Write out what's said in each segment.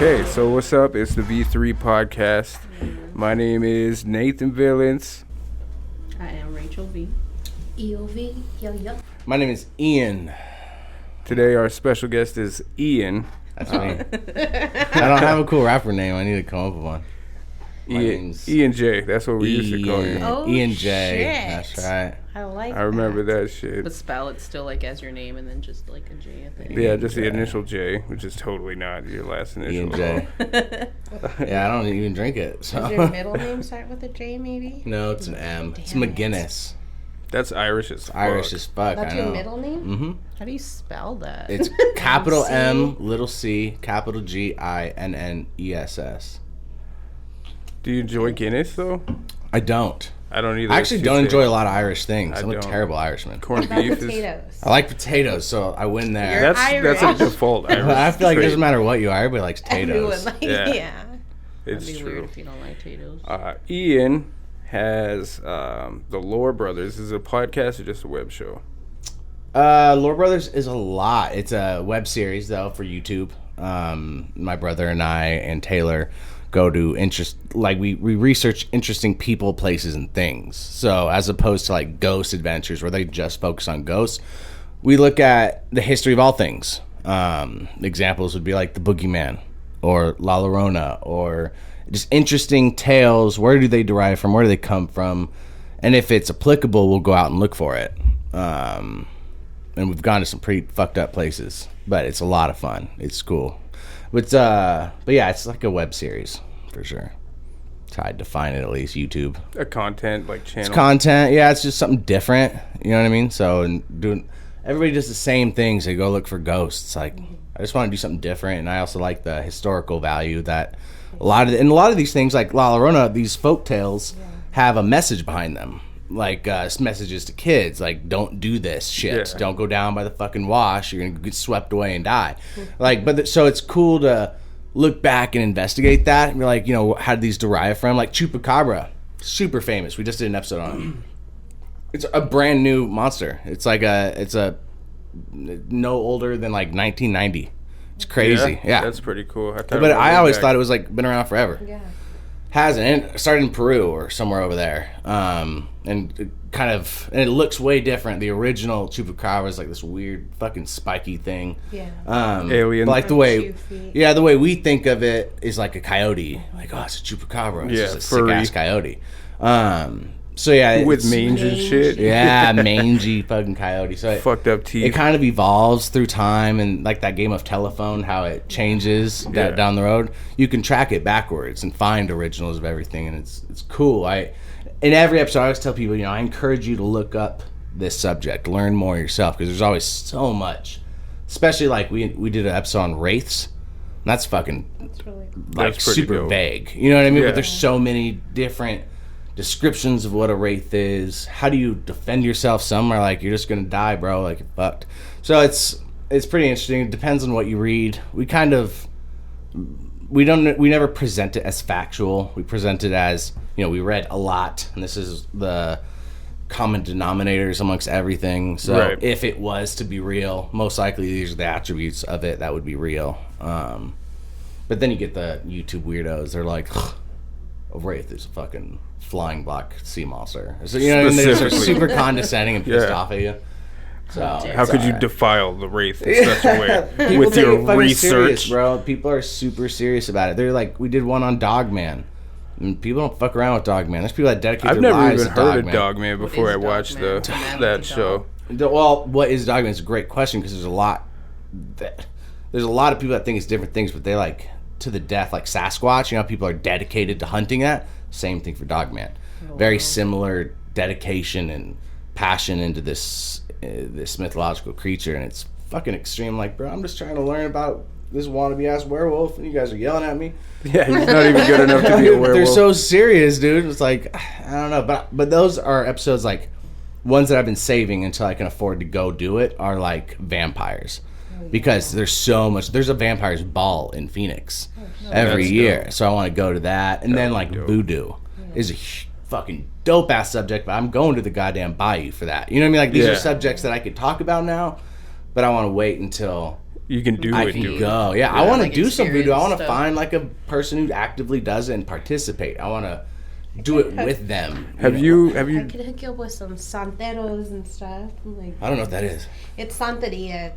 Okay, so what's up? It's the V3 podcast. My name is Nathan Valence. I am Rachel V. EOV, yo. My name is Ian. Today our special guest is Ian. That's me. I don't have a cool rapper name. I need to come up with one. Ian J. That's what we used to call you. Oh, Ian J. shit. That's right. I like I remember that. that shit. But spell it still like as your name and then just like a J at the end. Yeah, just the initial J, which is totally not your last initial. Ian J. Yeah, I don't even drink it. So. Does your middle name start with a J, maybe? No, it's an M. It's Damn it. McGinnis. That's Irish as fuck. Irish as fuck. That's I know. your middle name? Mm-hmm. How do you spell that? It's capital C. M, little C, capital Ginness. Do you enjoy Guinness though? I don't. I don't either. I actually don't enjoy a lot of Irish things. I'm a don't. terrible Irishman. corned What about beef. Is, potatoes? I like potatoes, so I win there. You're that's a Irish. default Irish. I feel like it trait. doesn't matter what you are, everybody likes Everyone potatoes. like, Yeah. yeah. It's That'd be true. weird if you don't like potatoes. Ian has the Lore Brothers. Is it a podcast or just a web show? Lore Brothers is a lot. It's a web series though for YouTube. My brother and I and Taylor go to we research interesting people, places, and things. So as opposed to like ghost adventures where they just focus on ghosts, we look at the history of all things. Examples would be like the Boogeyman or La Llorona or just interesting tales. Where do they derive from? Where do they come from? And if it's applicable, we'll go out and look for it. And we've gone to some pretty fucked up places, but it's a lot of fun. It's cool. But yeah, it's like a web series for sure. That's how I define it, at least. YouTube. A content like channel. It's content. Yeah, it's just something different. You know what I mean? So everybody does the same things. They go look for ghosts. Like I just want to do something different, and I also like the historical value that a lot of these things, like La Llorona, these folk tales, have a message behind them. Like messages to kids, like don't do this shit. Yeah. Don't go down by the fucking wash. You're gonna get swept away and die. Like, so it's cool to look back and investigate that and be like, how did these derive from? Like Chupacabra, super famous. We just did an episode on it. It's a brand new monster. It's no older than like 1990. It's crazy. Yeah. That's pretty cool. But I always thought it was like been around forever. Yeah. Hasn't. And it started in Peru or somewhere over there. And it looks way different. The original Chupacabra is like this weird fucking spiky thing. Yeah. Alien. But like the Or way, Chufi. the way we think of it is like a coyote. Like, oh, it's a Chupacabra. It's Yeah, just a furry. sick ass coyote. So yeah, with it's- mange and shit. Yeah, mangy fucking coyote. So Fucked up teeth. it kind of evolves through time, and like that game of telephone, how it changes Yeah. down the road. You can track it backwards and find originals of everything, and it's cool. In every episode, I always tell people, I encourage you to look up this subject, learn more yourself, because there's always so much. Especially like we did an episode on wraiths. And that's fucking That's really cool. like That's pretty super dope. vague. You know what I mean? Yeah. But there's so many different descriptions of what a wraith is. How do you defend yourself? Some are like, you're just gonna die, bro, like you're fucked. So it's pretty interesting. It depends on what you read. We never present it as factual. We present it as, we read a lot, and this is the common denominators amongst everything. So Right. if it was to be real, most likely these are the attributes of it that would be real. But then you get the YouTube weirdos. They're like, a wraith is a fucking flying black sea monster. So, they're Specifically. super condescending and pissed Yeah. off at you. So How could you alright. defile the wraith in such a way People with take your it fucking serious, research? bro. People are super serious about it. They're like, we did one on Dogman. And people don't fuck around with Dogman. There's people that dedicate I've their never lives even to heard of Dogman. Dogman before I is watched Dogman? the Anatomy that dog. show. Well, what is Dogman? It's a great question because there's a lot of people that think it's different things, but they like to the death, like Sasquatch. People are dedicated to hunting that. Same thing for Dogman. Very similar dedication and passion into this mythological creature, and it's fucking extreme. Like, bro, I'm just trying to learn about this wannabe ass werewolf, and you guys are yelling at me. Yeah, he's not even good enough to be a werewolf. They're so serious, dude. It's like, I don't know, but those are episodes like ones that I've been saving until I can afford to go do it. Are like vampires, because there's so much. There's a vampires ball in Phoenix every That's year, dope. so I want to go to that. And then like dope. voodoo is a fucking dope ass subject, but I'm going to the goddamn bayou for that. You know what I mean? Like these Yeah. are subjects that I could talk about now, but I want to wait until You can do I it, can dude. go. Yeah, I want to like do some voodoo. I want to experience stuff. find like a person who actively does it and participate. I want to do it with them. Have know? you I could hook you up with some santeros and stuff. Like, I don't know what that is. it's santeria.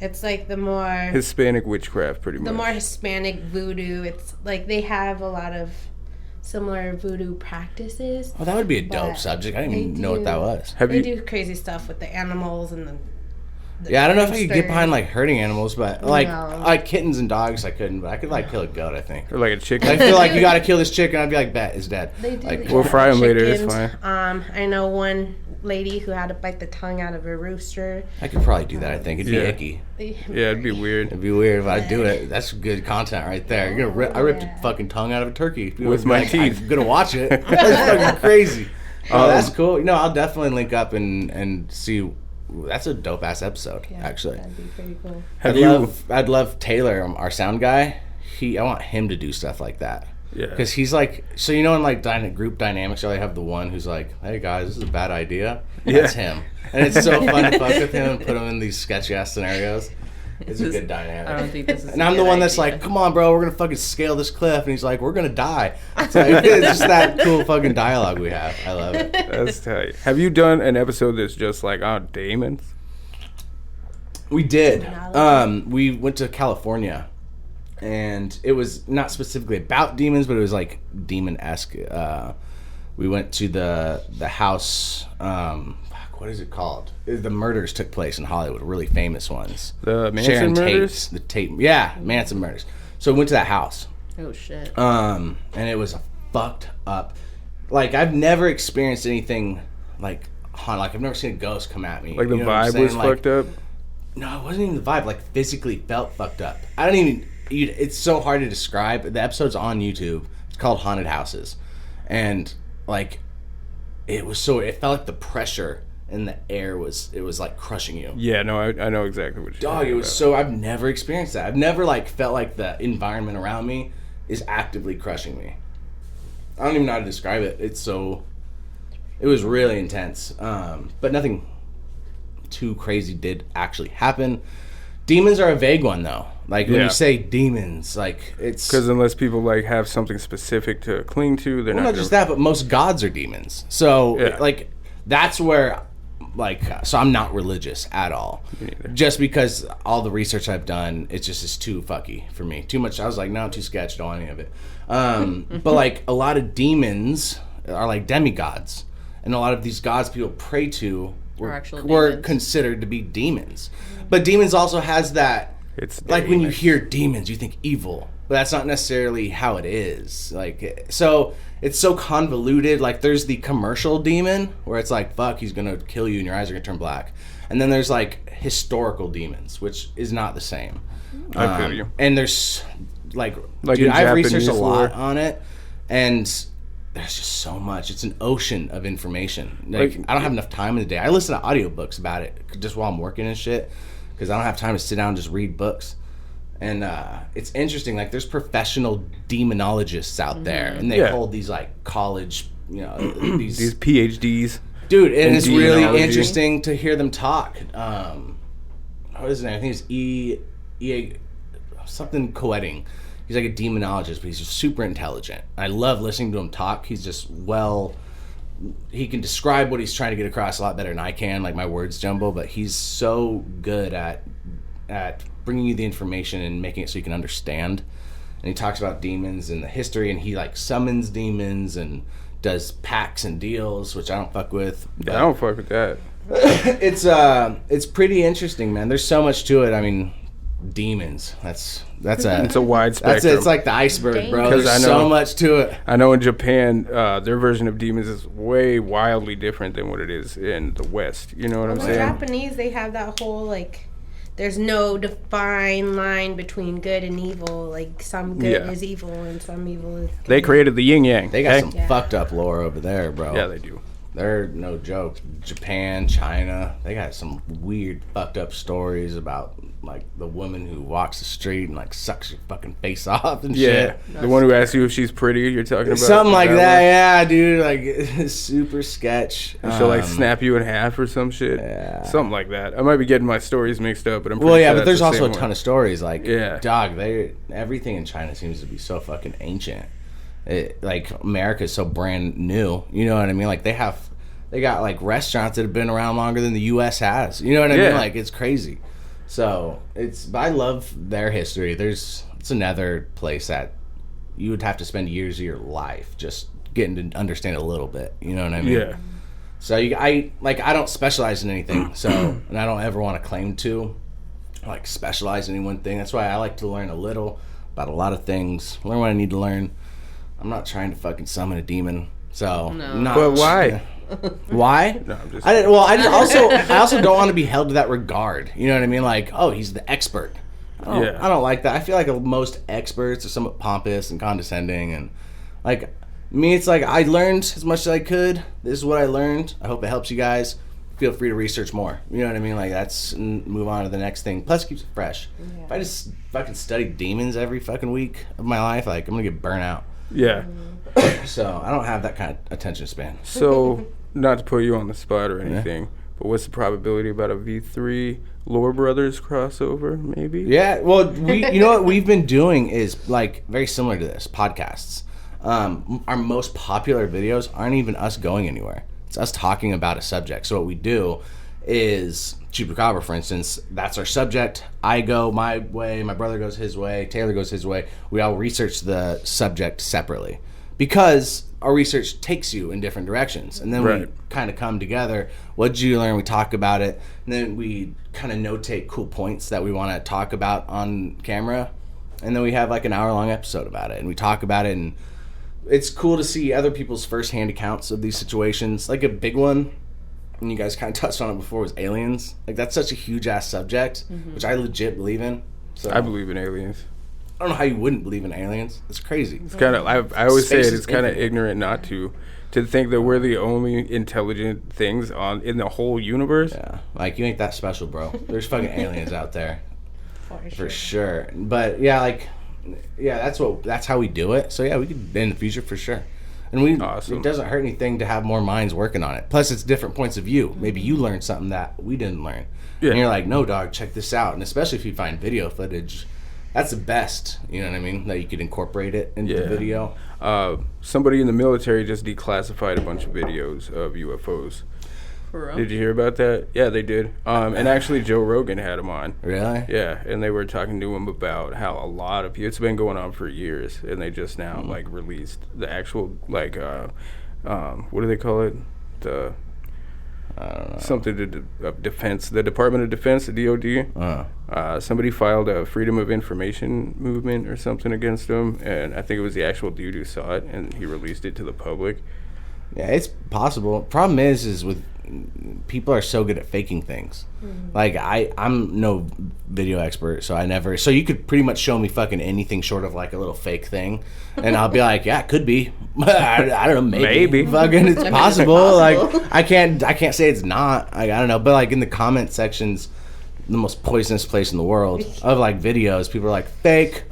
It's like the more Hispanic witchcraft, pretty much? the more Hispanic voodoo. It's like they have a lot of similar voodoo practices. Oh, that would be a dope But subject. I didn't even they know what that do- was. Have They you? do crazy stuff with the animals and the Yeah, I don't know if I could get hamster. behind like hurting animals, but like No. like kittens and dogs, I couldn't. But I could like kill a goat. I think. Or like a chicken? I feel like you got to kill this chicken. I'd be like, bet it's dead. They do. Like, We'll fry 'em later, it's chickens. fine. I know one lady who had to bite the tongue out of a rooster. I could probably do that. I think it'd be Yeah. icky. Yeah, it'd be weird. It'd be weird if I do it. That's good content right there. You're gonna I ripped the fucking tongue out of a turkey. People With would be my like, teeth. I'm gonna watch it. That's fucking crazy. Oh, that's cool. You know, I'll definitely link up and see. That's a dope ass episode, Yeah, actually. that'd be pretty cool. Have you? I'd love Taylor, our sound guy. I want him to do stuff like that. Yeah. Because he's like, so you know, in like group dynamics, you always have the one who's like, "Hey guys, this is a bad idea." That's him, and it's so fun to fuck with him and put him in these sketchy ass scenarios. It's a good dynamic. I don't think this is. And I'm the one that's like, "Come on, bro, we're gonna fucking scale this cliff," and he's like, "We're gonna die." It's, like, it's just that cool fucking dialogue we have. I love it. That's tight. Have you done an episode that's just like on demons? We did. Demonology? We went to California, and it was not specifically about demons, but it was like demon-esque. We went to the house. What is it called? The murders took place in Hollywood, really famous ones. The Manson Sharon murders? Tate, the Tate, yeah, Manson murders. So we went to that house, Oh shit. and it was fucked up. Like I've never experienced anything like haunted. Like I've never seen a ghost come at me. Like the You know what I'm vibe was saying? Like, fucked up? no, it wasn't even the vibe. Like physically felt fucked up. I don't even. It's so hard to describe. The episode's on YouTube. It's called Haunted Houses, and like, it was so. It felt like the pressure in the air was. It was like crushing you. Yeah, no, I know exactly what you're Dog, talking it was about. so. I've never experienced that. I've never like felt like the environment around me is actively crushing me. I don't even know how to describe it. It's so. It was really intense, but nothing too crazy did actually happen. Demons are a vague one though. Like when Yeah. you say demons, like it's Because unless people like have something specific to cling to, they're well, not. not just that, but most gods are demons. So Yeah. like that's where like so I'm not religious at all. Me neither. Just because all the research I've done, it's just is too fucky for me. Too much. I was like, no, I'm too sketched. Don't want any of it. But like a lot of demons are like demigods, and a lot of these gods people pray to Are actual were demons. considered to be demons. But demons also has that It's like when you demons. hear demons, you think evil, but that's not necessarily how it is. Like, so it's so convoluted. Like, there's the commercial demon where it's like, fuck, he's gonna kill you and your eyes are gonna turn black. And then there's like historical demons, which is not the same. I feel you. And there's like Like dude, in I've researched a Japanese lot lore. on it, and there's just so much. It's an ocean of information. Like, Like- I don't have enough time in the day. I listen to audiobooks about it just while I'm working and shit, because I don't have time to sit down and just read books. And it's interesting. Like, there's professional demonologists out there, and they Yeah. hold these like college, you know, These PhDs. dude, and in it's really demonology. interesting to hear them talk. What is his name? I think it's E something Coetting. He's like a demonologist, but he's just super intelligent. I love listening to him talk. He's just he can describe what he's trying to get across a lot better than I can. Like, my words jumble, but he's so good at bringing you the information and making it so you can understand. And he talks about demons and the history, and he like summons demons and does pacts and deals, which I don't fuck with. I don't fuck with that. It's pretty interesting, man. There's so much to it. I mean, demons. That's It's a wide spectrum. that's it. It's like the iceberg, bro. 'Cause There's I know- so much to it. I know in Japan, their version of demons is way wildly different than what it is in the West. You know what I'm The saying? Japanese, they have that whole like, there's no defined line between good and evil. Like, some good Yeah. is evil and some evil is good. They created the yin yang. They got okay? some Yeah. fucked up lore over there, bro. Yeah, they do. They're no joke. Japan, China, they got some weird fucked up stories about like the woman who walks the street and like sucks your fucking face off and Yeah, shit. the one who asks you if she's pretty. You're talking about Something like one? that, yeah, dude. Like super sketch. And she'll like snap you in half or some shit. Yeah. Something like that. I might be getting my stories mixed up, but I'm pretty Well, yeah, sure but there's that's the also a same ton one. of stories. Like, Yeah. dog, everything in China seems to be so fucking ancient. Like America is so brand new. You know what I mean? Like they got like restaurants that have been around longer than the U.S. has. You know what I mean? Yeah. Like it's crazy. So but I love their history. It's another place that you would have to spend years of your life just getting to understand a little bit. You know what I mean? Yeah. So I don't specialize in anything. So and I don't ever want to claim to like specialize in any one thing. That's why I like to learn a little about a lot of things. Learn what I need to learn. I'm not trying to fucking summon a demon. So No. not, But why? Why? No, I'm just. I also don't want to be held to that regard. You know what I mean? Like, oh, he's the expert. Yeah. I don't like that. I feel like most experts are somewhat pompous and condescending, and like me, it's like I learned as much as I could. This is what I learned. I hope it helps you guys. Feel free to research more. You know what I mean? Like move on to the next thing. Plus, it keeps it fresh. If I just fucking study demons every fucking week of my life, like I'm gonna get burnt out. Yeah. So I don't have that kind of attention span. So, not to put you on the spot or anything, but what's the probability about a V3 Lore Brothers crossover? Maybe. Yeah, well, you know what we've been doing is like very similar to this podcasts. Our most popular videos aren't even us going anywhere. It's us talking about a subject. So what we do is Chupacabra, for instance, that's our subject. I go my way, my brother goes his way, Taylor goes his way. We all research the subject separately because our research takes you in different directions. And then we Right. kind of come together. What did you learn? We talk about it. And then we kind of notate cool points that we want to talk about on camera. And then we have like an hour-long episode about it. And we talk about it. And it's cool to see other people's firsthand accounts of these situations. Like a big one, and you guys kind of touched on it before, was aliens. Like that's such a huge-ass subject, which I legit believe in. So I believe in aliens. I don't know how you wouldn't believe in aliens. It's crazy. It's kind of. I always say Space it. is It's kind of infinite. ignorant not to think that we're the only intelligent things in the whole universe. Yeah, like you ain't that special, bro. There's fucking aliens out there. For For sure. But yeah, that's how we do it. So yeah, we could in the future for sure. And Awesome. it doesn't hurt anything to have more minds working on it. Plus it's different points of view. Maybe you learned something that we didn't learn. Yeah. And you're like, no dog, check this out. And especially if you find video footage, that's the best, you know what I mean? That you could incorporate it into the Yeah. video. Somebody in the military just declassified a bunch of videos of UFOs. For real? Did you hear about that? Yeah, they did. And actually, Joe Rogan had him on. Really? Yeah, and they were talking to him about how a lot of people, it's been going on for years, and they just now like released the actual like what do they call it? The I don't know. something of defense, the Department of Defense, the DoD. Somebody filed a Freedom of Information movement or something against him, and I think it was the actual dude who saw it, and he released it to the public. Yeah, it's possible. Problem is with people are so good at faking things. Like I'm no video expert, so so you could pretty much show me fucking anything short of like a little fake thing, and I'll be like, yeah, it could be. I don't know, maybe. Fucking, it's possible. Like I can't say it's not. I don't know, but like in the comment sections, the most poisonous place in the world of like videos, people are like fake.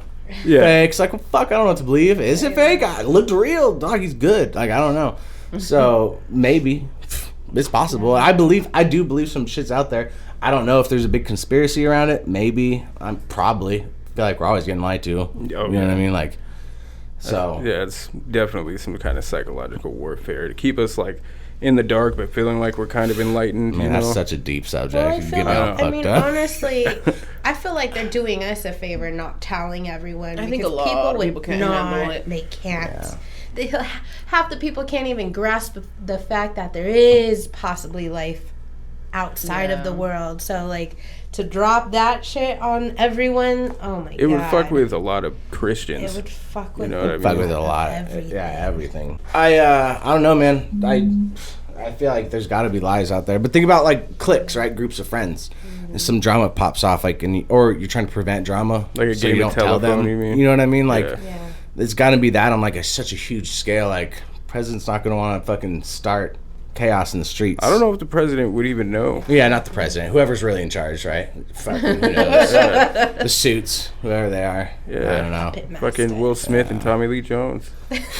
Yeah. Fake. It's like, well, fuck, I don't know what to believe. Is it fake? It looked real. Dog, he's good. Like, I don't know. So maybe it's possible. I do believe some shit's out there. I don't know if there's a big conspiracy around it. Maybe. I'm probably feel like we're always getting lied to. You know what I mean? Like, so Yeah, it's definitely some kind of psychological warfare to keep us like in the dark, but feeling like we're kind of enlightened. man, you that's know? such a deep subject. Well, I You feel get me all like, I mean, fucked up. honestly, I feel like they're doing us a favor not telling everyone. I think because a lot of would people can't not, handle it. They can't. Yeah. Half the people can't even grasp the fact that there is possibly life outside of the Yeah. world. So, like, to drop that shit on everyone, oh my god. It would fuck with a lot of It Christians. would fuck with. You know what I Fuck mean? with it a lot. Everything. Yeah, everything. I don't know, man. I feel like there's got to be lies out there. But think about like cliques, right? Groups of friends. And some drama pops off, like, or you're trying to prevent drama, Like a so game you of don't tell telephone, them. you mean? You know what I mean? Like, Yeah. Yeah. it's got to be that on like such a huge scale. Like, president's not going to want to fucking start chaos in the streets. I don't know if the president would even know. Yeah, not the president. Whoever's really in charge, right? Fucking who knows? The suits, whoever they are. Yeah. I don't know. Pitmaster. Fucking Will Smith and Tommy Lee Jones.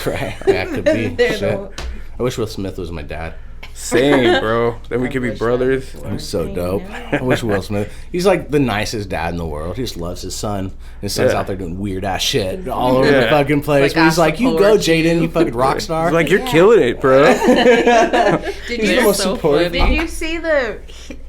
Right? Yeah, could be. They're Shit. I wish Will Smith was my dad. Same, bro. Then we could be wish brothers. that He's so I dope. know. I wish Will Smith. He's like the nicest dad in the world. He just loves his son. His son's Yeah. out there doing weird ass shit all over the Yeah. fucking place. Like, But he's ask like, the "You poor go, to Jaden. you." You fucking rock star." It's like you're Yeah. killing it, bro. Did He's you the most so supportive. funny. Did you see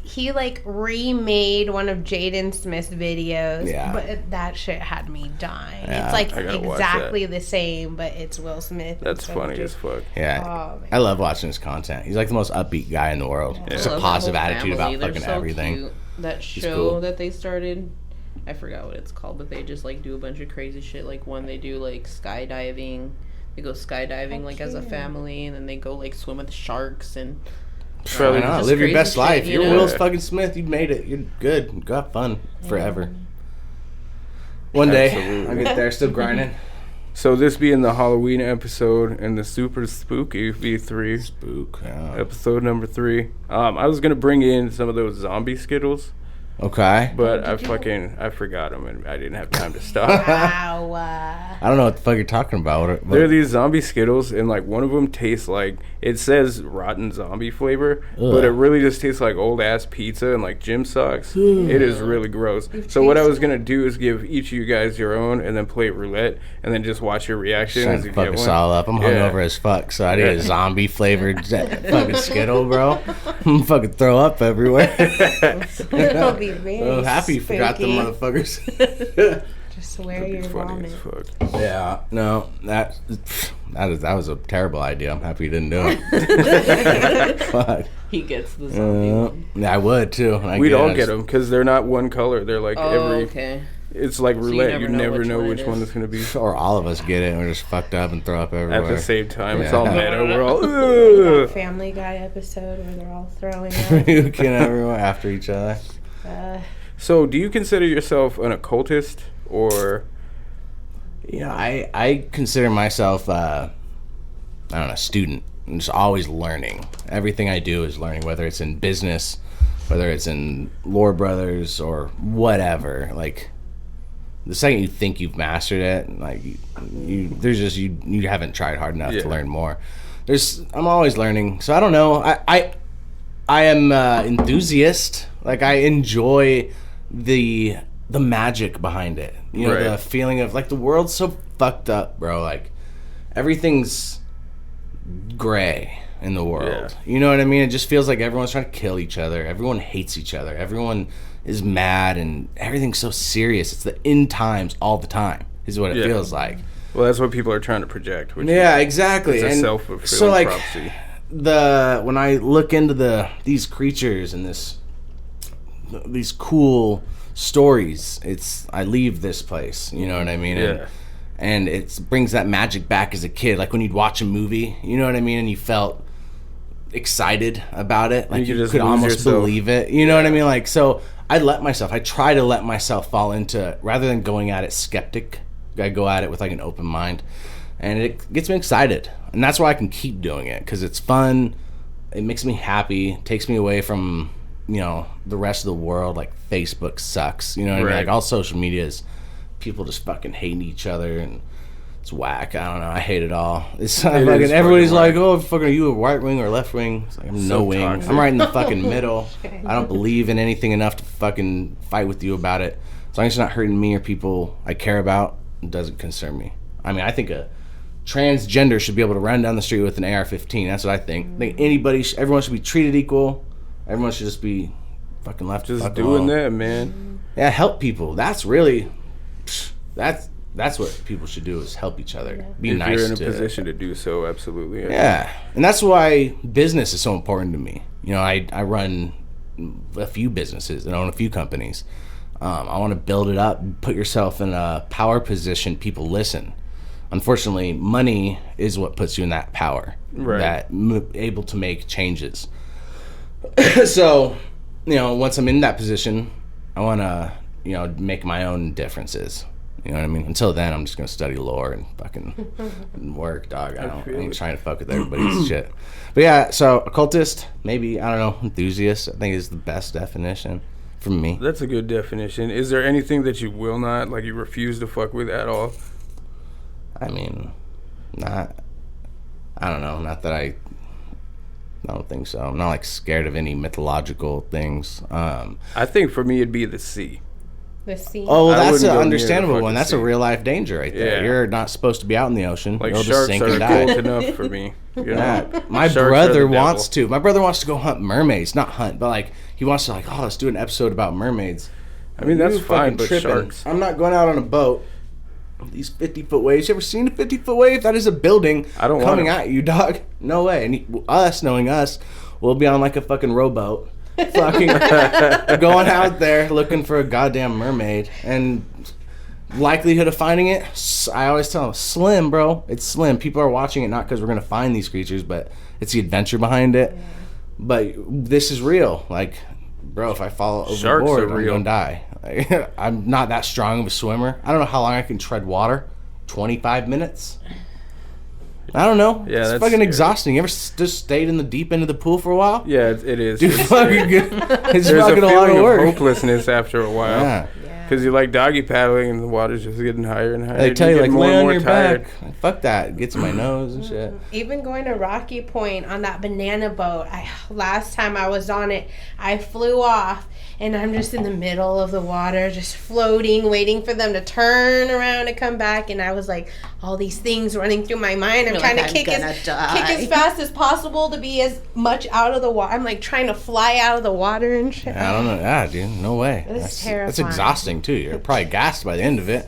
he like remade one of Jaden Smith's videos? Yeah. But that shit had me dying. Yeah. It's like I gotta watch exactly the same, but it's Will Smith. That's instead of funny Jaden. as fuck. Yeah, Oh, man. I love watching his content. He's like the most upbeat guy in the world. Just I a love positive the whole attitude family. about They're fucking so everything. Cute. That show cool. that they started, I forgot what it's called, but they just like do a bunch of crazy shit. Like one, they do like skydiving. They go skydiving like as a cute. family, and then they go like swim with sharks and. Probably Why not? just Live your crazy best shit, life. you You're know? Will fucking Smith. You made it. You're good. Go have fun forever. One day, Absolutely. I'll get there. Still grinding. So this being the Halloween episode and the super spooky V3 Spook. Yeah. episode number 3. I was gonna bring in some of those zombie Skittles, Okay. but I forgot them and I didn't have time to stop. Wow. I don't know what the fuck you're talking about. There are these zombie Skittles, and like one of them tastes like, it says rotten zombie flavor, but it really just tastes like old ass pizza and like gym socks. It is really gross. So what I was gonna do is give each of you guys your own, and then play roulette, and then just watch your reaction Trying as to you fuck get us one. all up. I'm Yeah. hungover as fuck, so I need a Yeah. zombie flavored fucking Skittle, bro. I'm fucking throw up everywhere. It'll be very Oh, happy you forgot them spooky. motherfuckers. Just wear It'd be your funny vomit. as fuck. Yeah, no, that was a terrible idea. I'm happy you didn't do it. Fuck. He gets the zombie one. Yeah, I would too. And I We'd all I get just- them because they're not one color. They're like Oh, every. okay. It's like roulette. You never know which which one it one is. it's gonna be. Or all of us get it and we're just fucked up and throw up At everywhere. the same time, it's Yeah. all meta. We're all. That "Ugh." Family Guy episode where they're all throwing up. Puking everywhere after each other. So, do you consider yourself an occultist or? You know, I consider myself, I don't know, student. I'm just always learning. Everything I do is learning, whether it's in business, whether it's in Lore Brothers or whatever. Like, the second you think you've mastered it, like, you haven't tried hard enough Yeah. to learn more. I'm always learning. So I don't know. I am enthusiast. Like, I enjoy the magic behind it. You know, Right. the feeling of like the world's so fucked up, bro. Like everything's gray in the world. Yeah. You know what I mean? It just feels like everyone's trying to kill each other. Everyone hates each other. Everyone is mad and everything's so serious. It's the end times all the time is what it Yeah. feels like. Well, that's what people are trying to project. Which Yeah, exactly. It's a And self-fulfilling so like prophecy. when I look into these creatures and these cool stories, I leave this place, you know what I mean? Yeah. And it brings that magic back as a kid, like when you'd watch a movie, you know what I mean, and you felt excited about it, like you you just could lose almost yourself. believe it, you know what I mean? Like, so I try to let myself fall into, rather than going at it skeptic, I go at it with like an open mind, and it gets me excited, and that's why I can keep doing it, because it's fun, it makes me happy, takes me away from, you know, the rest of the world. Like Facebook sucks, you know what I mean? Right. Like all social media is people just fucking hating each other, and it's whack. I don't know, I hate it all. It's fucking, is everybody's fucking like, oh fucking, are you a right wing or left wing? It's like, I'm no So wing. toxic. I'm right in the fucking middle. I don't believe in anything enough to fucking fight with you about it. As long as it's not hurting me or people I care about, it doesn't concern me. I mean, I think a transgender should be able to run down the street with an AR-15. That's what I think. I think everyone should be treated equal. Everyone should just be fucking left. Just fuck doing alone. that, man. Yeah, help people. That's really that's what people should do, is help each other. Be If nice you're in a to position to do so, absolutely. Yeah, and that's why business is so important to me. You know, I run a few businesses and own a few companies. I want to build it up, put yourself in a power position. People listen. Unfortunately, money is what puts you in that power, Right. able to make changes. So, you know, once I'm in that position, I want to, you know, make my own differences. You know what I mean? Until then, I'm just gonna study lore and fucking work, dog. I ain't trying to fuck with everybody's shit. But yeah, so occultist, maybe, I don't know, enthusiast, I think is the best definition for me. That's a good definition. Is there anything that you will not, like you refuse to fuck with at all? I mean, I don't know, not that I don't think so. I'm not like scared of any mythological things. I think for me it'd be the sea. The sea. Oh, well, I that's wouldn't an go near understandable the one. fucking That's a sea. real life danger right there. Yeah. You're not supposed to be out in the ocean. Like You'll just sharks sink are and die. cool enough for me. You know? Yeah. My Sharks are brother the wants devil. to. My brother wants to go hunt mermaids. Not hunt, but like he wants to like, oh, let's do an episode about mermaids. I mean, that's You fine, fucking but tripping. sharks. I'm not going out on a boat. These 50-foot waves. You ever seen a 50-foot wave? That is a building I don't want coming 'em. at you, dog. No way. And us, knowing us, we'll be on like a fucking rowboat. Fucking going out there looking for a goddamn mermaid. And likelihood of finding it, I always tell them, slim, bro. It's slim. People are watching it not because we're going to find these creatures, but it's the adventure behind it. But this is real. Like, bro, if I fall Sharks overboard, are I'm real. going to die. I'm not that strong of a swimmer. I don't know how long I can tread water. 25 minutes? I don't know. Yeah, it's that's fucking scary. exhausting. You ever just stayed in the deep end of the pool for a while? Yeah, it is. Dude, It's fucking good. It's There's a fucking a lot feeling of of work. hopelessness after a while. Yeah. Because you're like doggy paddling and the water's just getting higher and higher. They and tell you, get like, more lay and on more your tired. back. Fuck that. It gets in my nose and shit. Even going to Rocky Point on that banana boat, last time I was on it, I flew off and I'm just in the middle of the water, just floating, waiting for them to turn around and come back. And I was like, all these things running through my mind. I'm You're trying like, to "I'm kick gonna as die." fast as possible to be as much out of the water. I'm like trying to fly out of the water and shit. I don't know. Yeah, dude. No way. It's That's terrifying. exhausting, too. You're probably gassed by the end of it.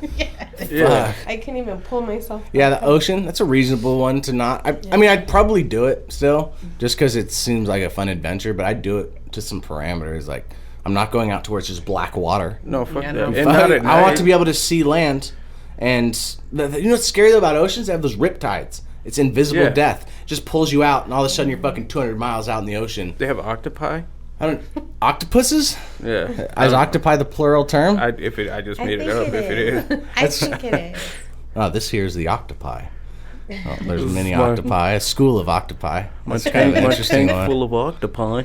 Yeah. Fuck. I couldn't even pull myself. Yeah, back the up. ocean, that's a reasonable one to not. I mean, I'd probably do it still, just because it seems like a fun adventure, but I'd do it to some parameters. Like, I'm not going out to where it's just black water. No, fuck Yeah, that. no. And Fuck, not at I want night. to be able to see land. And you know what's scary though about oceans? They have those riptides. It's invisible Yeah. death. It just pulls you out, and all of a sudden you're fucking 200 miles out in the ocean. They have octopi? I don't. Octopuses? Yeah. Is octopi the plural term? I just I made it think up if it is. I think it is. Oh, this here is the octopi. Oh, there's many my- octopi, a school of octopi. My That's kind of an tank interesting one. full of octopi.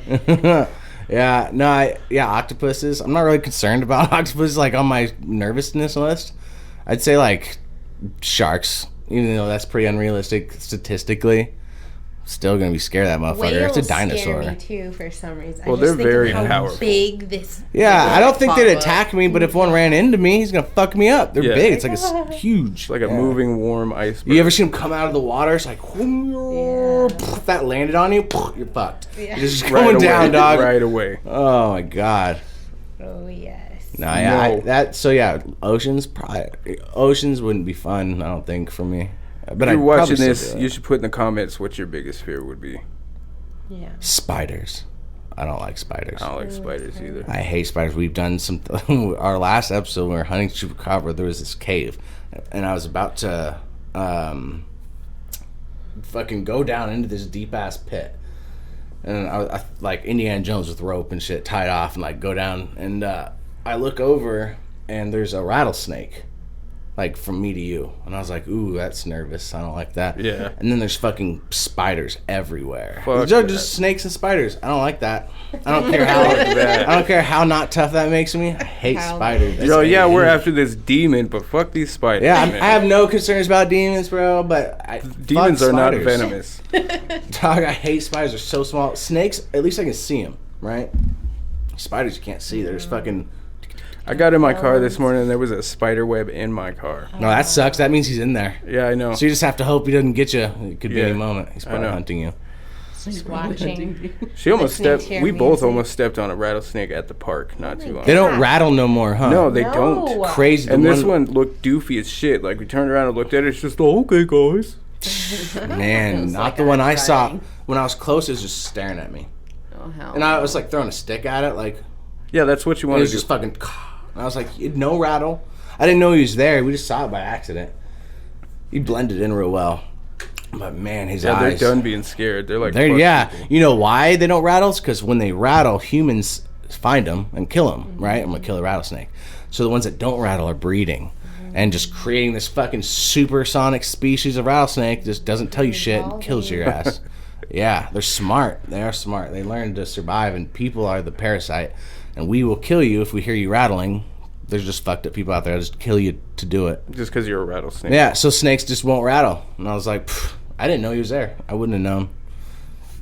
Yeah, no, octopuses. I'm not really concerned about octopuses, like on my nervousness list. I'd say like sharks, even though that's pretty unrealistic statistically. Still gonna be scared of that motherfucker. It's a Whales scare dinosaur. me too for some reason. Well, I just they're think of very how powerful. Big this. Yeah, I don't think they'd Pop up. attack me, but if one ran into me, he's gonna fuck me up. They're Yeah. big. It's like huge. It's like a Yeah. moving, warm iceberg. You ever see them come out of the water? It's like, if that landed on you, you're fucked. Yeah. You're just right going away, down, dog. Right away. Oh my god. Oh yes. No, yeah, No. oceans wouldn't be fun. I don't think for me. But If I'd you're watching probably still this, do it. you should put in the comments what your biggest fear would be. Yeah. Spiders. I don't like spiders. I don't like spiders either. I hate spiders. We've done some. Our last episode, when we were hunting chupacabra, there was this cave, and I was about to fucking go down into this deep ass pit, and I like Indiana Jones with rope and shit tied off, and like go down, and I look over, and there's a rattlesnake, like from me to you, and I was like, ooh, that's nervous. I don't like that. Yeah. And then there's fucking spiders everywhere. Fuck They're that. just snakes and spiders. I don't like that. I don't care how. that. I don't care how not tough that makes me. I hate How- spiders. Yo, yeah, we're after this demon, but fuck these spiders. Yeah, man. I have no concerns about demons, bro. But Demons fuck are not spiders. venomous. Dog, I hate spiders. They're so small. Snakes, at least I can see them, right? Spiders you can't see. They're just fucking. I got in my car this morning and there was a spider web in my car. No, that sucks. That means he's in there. Yeah, I know. So you just have to hope he doesn't get you. It could be Yeah, any moment. He's probably know. hunting you. Just watching. She almost listening stepped. to your We both music. almost stepped on a rattlesnake at the park not too long. They don't rattle no more, huh? No, they No. don't. Crazy. The And this one looked doofy as shit. Like we turned around and looked at it. It's just, oh, okay, guys. man, It's not like the one I saw. crying. When I was close, it was just staring at me, Oh hell. and I was like throwing a stick at it, like. Yeah, that's what you It want was to do. just fucking. I was like, no rattle. I didn't know he was there. We just saw it by accident. He blended in real well, but man, his Yeah, they're eyes. done being scared. They're like, They're, fuck yeah, people. you know why they don't rattle? It's because when they rattle, humans find them and kill them. Right? I'm gonna kill a rattlesnake. So the ones that don't rattle are breeding. and just creating this fucking supersonic species of rattlesnake just doesn't tell you shit and kills your ass. Yeah, they're smart. They are smart. They learn to survive, and people are the parasite. And we will kill you if we hear you rattling. There's just fucked up people out there that just kill you to do it. Just because you're a rattlesnake. Yeah, so snakes just won't rattle. And I was like, I didn't know he was there. I wouldn't have known.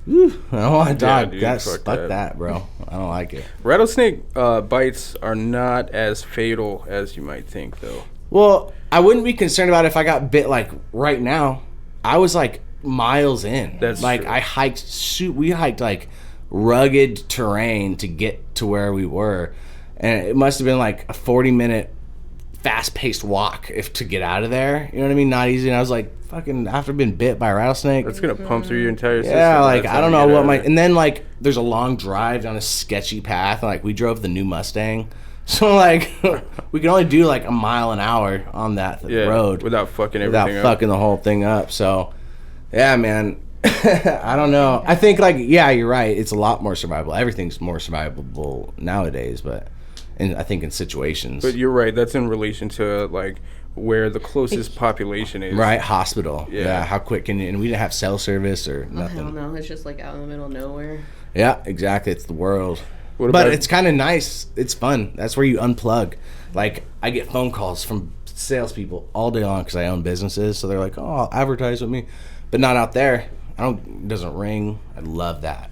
Whew, I don't want a dog. dude, That's fuck fuck that. that, bro. I don't like it. Rattlesnake bites are not as fatal as you might think, though. Well, I wouldn't be concerned about if I got bit like right now. I was like miles in. That's like true. I hiked. We hiked like rugged terrain to get to where we were, and it must have been like a 40-minute fast-paced walk if to get out of there. You know what I mean? Not easy. And I was like, fucking after being bit by a rattlesnake. That's gonna pump through your entire system. Yeah, like by the I don't time you know get what out my of there. and then like there's a long drive down a sketchy path. And, like we drove the new Mustang, so like we can only do like a mile an hour on that road without fucking without everything fucking the whole thing up. So yeah, man, I don't know. I think like yeah, you're right. It's a lot more survivable. Everything's more survivable nowadays, but I think in situations. But you're right. That's in relation to like where the closest population is. Right, hospital. Yeah. Yeah, how quick can you? And we didn't have cell service or I don't nothing. know. It's just like out in the middle of nowhere. Yeah, exactly. It's the world. What But about- it's kind of nice. It's fun. That's where you unplug. Like, I get phone calls from salespeople all day long because I own businesses. So they're like, "Oh, I'll advertise with me," but not out there. It doesn't ring. I love that.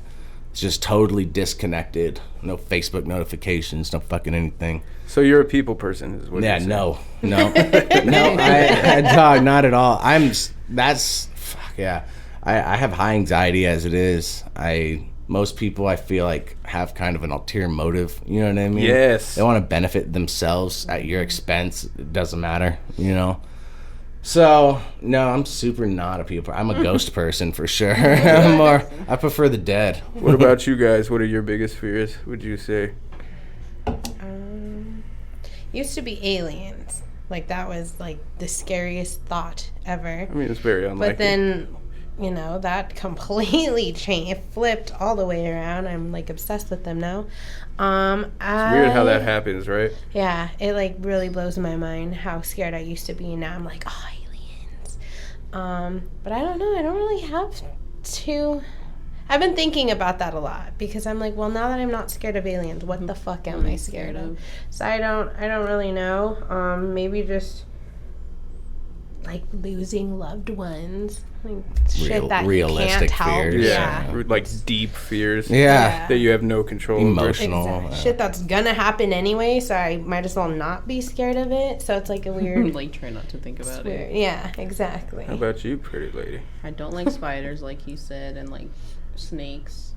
It's just totally disconnected. No Facebook notifications. No fucking anything. So you're a people person, is what Yeah, you're saying. no, I dog, not at all. Fuck yeah. I have high anxiety as it is. Most people I feel like have kind of an ulterior motive. You know what I mean? Yes. They want to benefit themselves at your expense. It doesn't matter. You know. So no, I'm super not a people. I'm a ghost person for sure. I prefer the dead. What about you guys? What are your biggest fears, would you say? Used to be aliens. Like that was like the scariest thought ever. I mean, it's very unlikely. But then, you know, that completely changed, flipped all the way around. I'm like obsessed with them now. It's weird how that happens, right? Yeah, it like really blows my mind how scared I used to be. Now I'm like, oh, aliens. But I don't know. I don't really have to. I've been thinking about that a lot because I'm like, well, now that I'm not scared of aliens, what the fuck am I scared of? So I don't really know. Maybe just like losing loved ones, like shit that you realistic can't help. fears. Yeah. Like deep fears. Yeah. That you have no control over. Emotional. Exactly. Shit that's gonna happen anyway, so I might as well not be scared of it. So it's like a weird. Like try not to think about weird. it. Yeah, exactly. How about you, pretty lady? I don't like spiders, like you said, and like snakes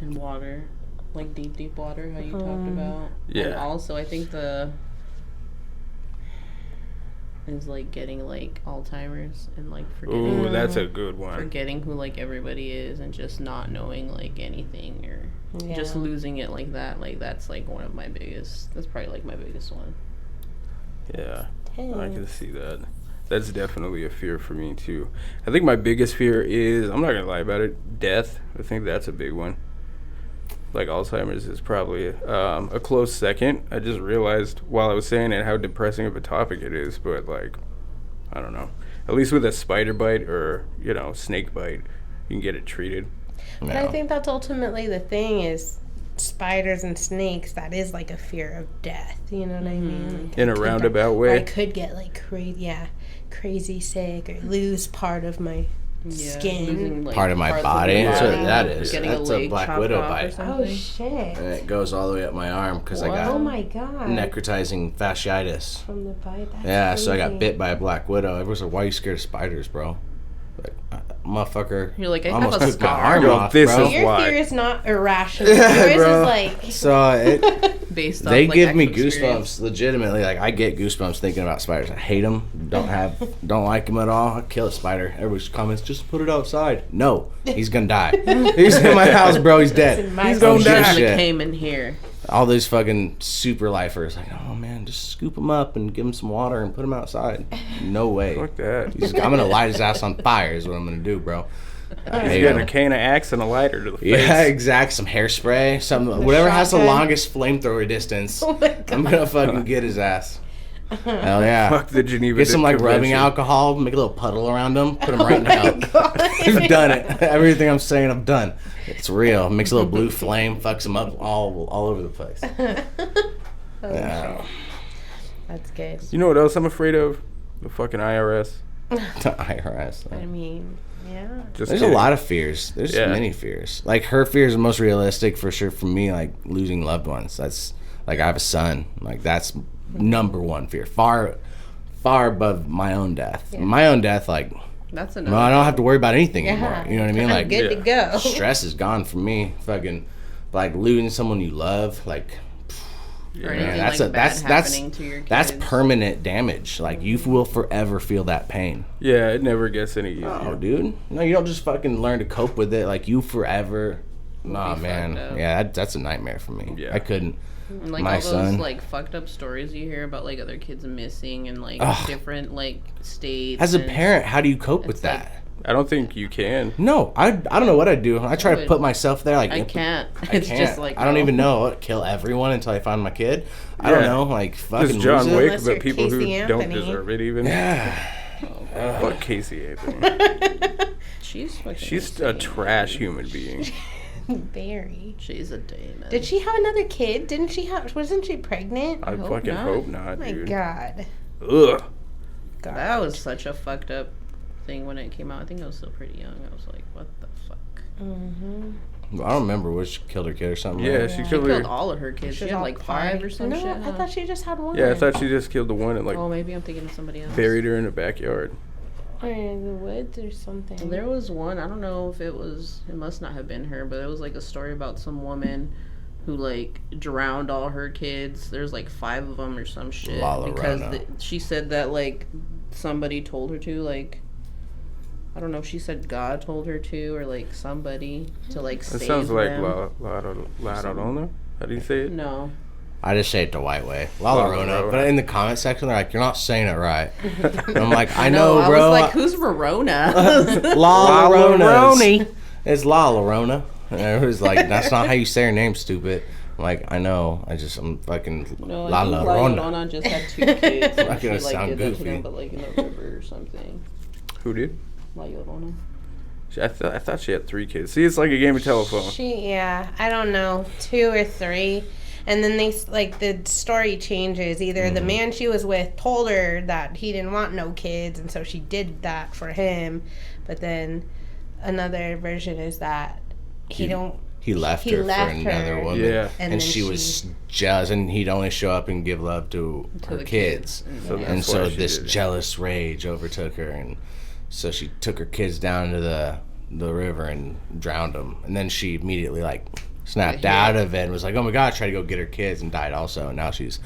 and water, like deep water, how you talked about. Yeah. And also, I think is like getting like Alzheimer's and like forgetting Ooh, that's a good one. forgetting who like everybody is and just not knowing like anything or just Yeah. losing it like that. Like that's like one of my biggest. That's probably like my biggest one. Yeah, I can see that. That's definitely a fear for me too. I think my biggest fear is, I'm not gonna lie about it, death. I think that's a big one. Like Alzheimer's is probably a close second. I just realized while I was saying it how depressing of a topic it is, but like, I don't know. At least with a spider bite or, you know, snake bite, you can get it treated. But I think that's ultimately the thing is spiders and snakes. That is like a fear of death. You know what I mean? Like In I a could roundabout get- way. I could get like crazy sick or lose part of my skin. losing, like, Part of my parts body. your That's what body, that is. Getting That's a leg Black chopped Widow off or bite. Oh something. shit! And it goes all the way up my arm because I got Oh my god! necrotizing fasciitis. From the bite. That's Yeah, so I got crazy. bit by a black widow. Everyone's like, "Why are you scared of spiders, bro?" Like, motherfucker. You're like, I have almost a took my scar. arm Yo, off, this bro. is- Your Why? fear is not irrational. Yeah, Yours bro. is like. So it Based off, they like, give me actual experience. goosebumps. Legitimately, like I get goosebumps thinking about spiders. I hate them. Don't like them at all. I kill a spider. Everybody comments, just put it outside. No, he's gonna die. He's in my house, bro. He's in dead. my He's house. gonna die. Literally Shit. came in here. All these fucking super lifers, like, oh man, just scoop him up and give him some water and put him outside. No way. Fuck that. I'm gonna light his ass on fire. Is what I'm gonna do, bro. You got a can of axe and a lighter to the face. Yeah, exact. Some hairspray, whatever has the shotgun. longest flamethrower distance. Oh my god! I'm gonna fucking get his ass. Hell yeah. Fuck the Geneva Get some like rubbing Convention. alcohol, make a little puddle around them, put them right in hell. I've done it. Everything I'm saying, I've done. It's real. Mix a little blue flame, fucks them up all over the place. Yeah. That's good. You know what else I'm afraid of? The fucking IRS. The IRS. I mean, yeah. Just There's a kidding. lot of fears. There's Yeah. many fears. Like her fears are most realistic for sure for me, like losing loved ones. That's like I have a son. Like that's number one fear. Far above my own death. Yeah. My own death, like That's well, another. I don't have to worry about anything Yeah. anymore. You know what I mean? I'm Like good to go. stress is gone from me. Fucking like losing someone you love, like Or man, anything that's like a bad that's happening to your kids. that's permanent damage. Like you will forever feel that pain. Yeah, it never gets any easier. Oh, dude. No, you don't just fucking learn to cope with it. Like, you forever. Nah, be man. fucked up. Yeah, that's a nightmare for me. Yeah. I couldn't. And, like my all those son. like fucked up stories you hear about like other kids missing and like Ugh. different like states. As a and- parent, how do you cope with It's like- that? I don't think you can. No, I don't know what I'd do. I try to would- put myself there. Like, I can't. I It's can't. just like I don't no. even know. Kill everyone until I find my kid. I don't Yeah. know. Like, fucking Just John lose it. Wick, Unless you're but people who Casey don't Anthony. deserve it even. Yeah. Fuck Casey Anthony. She's fucking She's a insane. trash human being. Very. She's a demon. Did she have another kid? Didn't she have? Wasn't she pregnant? I hope fucking not. hope Oh not, my dude. god. Ugh. That was such a fucked up thing when it came out. I think I was still pretty young. I was like, what the fuck? Mm-hmm. I don't remember. Was she killed her kid or something? Yeah, right? she She killed killed her. all of her kids. She had like 5 or some no, shit. I huh? thought she just had one. Yeah, I thought she just killed the one and like Oh, maybe I'm thinking of somebody else. buried her in the backyard. Or in the woods or something. There was one, I don't know if it must not have been her, but it was like a story about some woman who like drowned all her kids. There's like 5 of them or some shit. La because Llorona. she said that like somebody told her to, like, I don't know if she said God told her to or like somebody to like It save sounds like them. La Llorona. How do you say it? No. I just say it the white way. La La Llorona. Llorona. But in the comment section, they're like, you're not saying it right. And I'm like, I know, I bro. was like, who's Verona? La La Llorona. Llorona. It's La Llorona. And it was like, that's not how you say her name, stupid. I'm like, I know. I'm fucking No, La I think La Llorona. Llorona just had 2 kids. Not And she gonna like sound did that to goofy. them, but like in the river or something. Who did? La Llorona. I thought she had 3 kids. See, it's like a game of telephone. Yeah, I don't know, 2 or 3. And then they, like, the story changes. Either the man she was with told her that he didn't want no kids, and so she did that for him. But then another version is that he left he her left for another her. woman. Yeah. And And then she was jealous, and he'd only show up and give love to her the kids. So And that's so why she this did it. jealous rage overtook her, and so she took her kids down to the river and drowned them. And then she immediately like snapped out of it and was like, "Oh my god!" Tried to go get her kids and died also. And now she's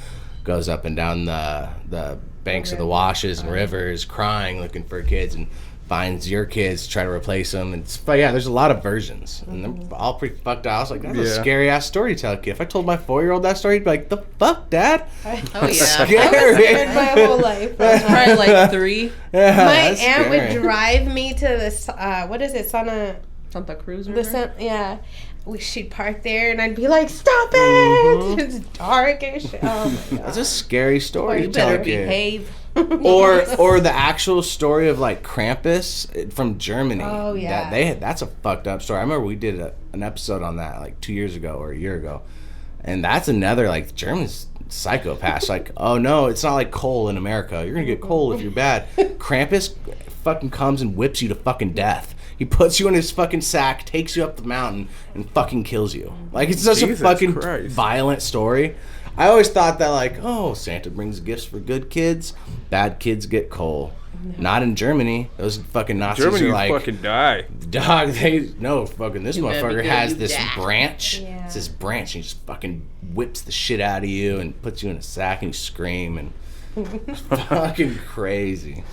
goes up and down the banks of the washes and rivers, crying, looking for her kids, and finds your kids, try to replace them. But yeah, there's a lot of versions, and they're all pretty fucked up. I was like, that's a Yeah. scary ass story to tell a kid. If I told my 4-year-old that story, he'd be like, "The fuck, Dad?" Oh That's yeah. scary. my whole life. Probably like 3. Yeah, My that's aunt scary. would drive me to this, what is it, Santa Cruz River. yeah. She'd park there, and I'd be like, "Stop it! Mm-hmm. It's dark as shit." Oh my god! That's a scary story You to tell better a kid. behave. Or the actual story of like Krampus from Germany. Oh, yeah. That's a fucked up story. I remember we did an episode on that like 2 years ago or a year ago, and that's another like Germans psychopaths. Like, oh no, it's not like coal in America. You're gonna get coal if you're bad. Krampus fucking comes and whips you to fucking death. He puts you in his fucking sack, takes you up the mountain, and fucking kills you. Like, it's such Jesus a fucking Christ. violent story. I always thought that, like, oh, Santa brings gifts for good kids, bad kids get coal. Not in Germany. Those fucking Nazis Germany, are you like, fucking die. dog, fucking this You better be motherfucker good, has you this die. branch. Yeah. It's this branch, and he just fucking whips the shit out of you and puts you in a sack, and you scream, and it's fucking crazy.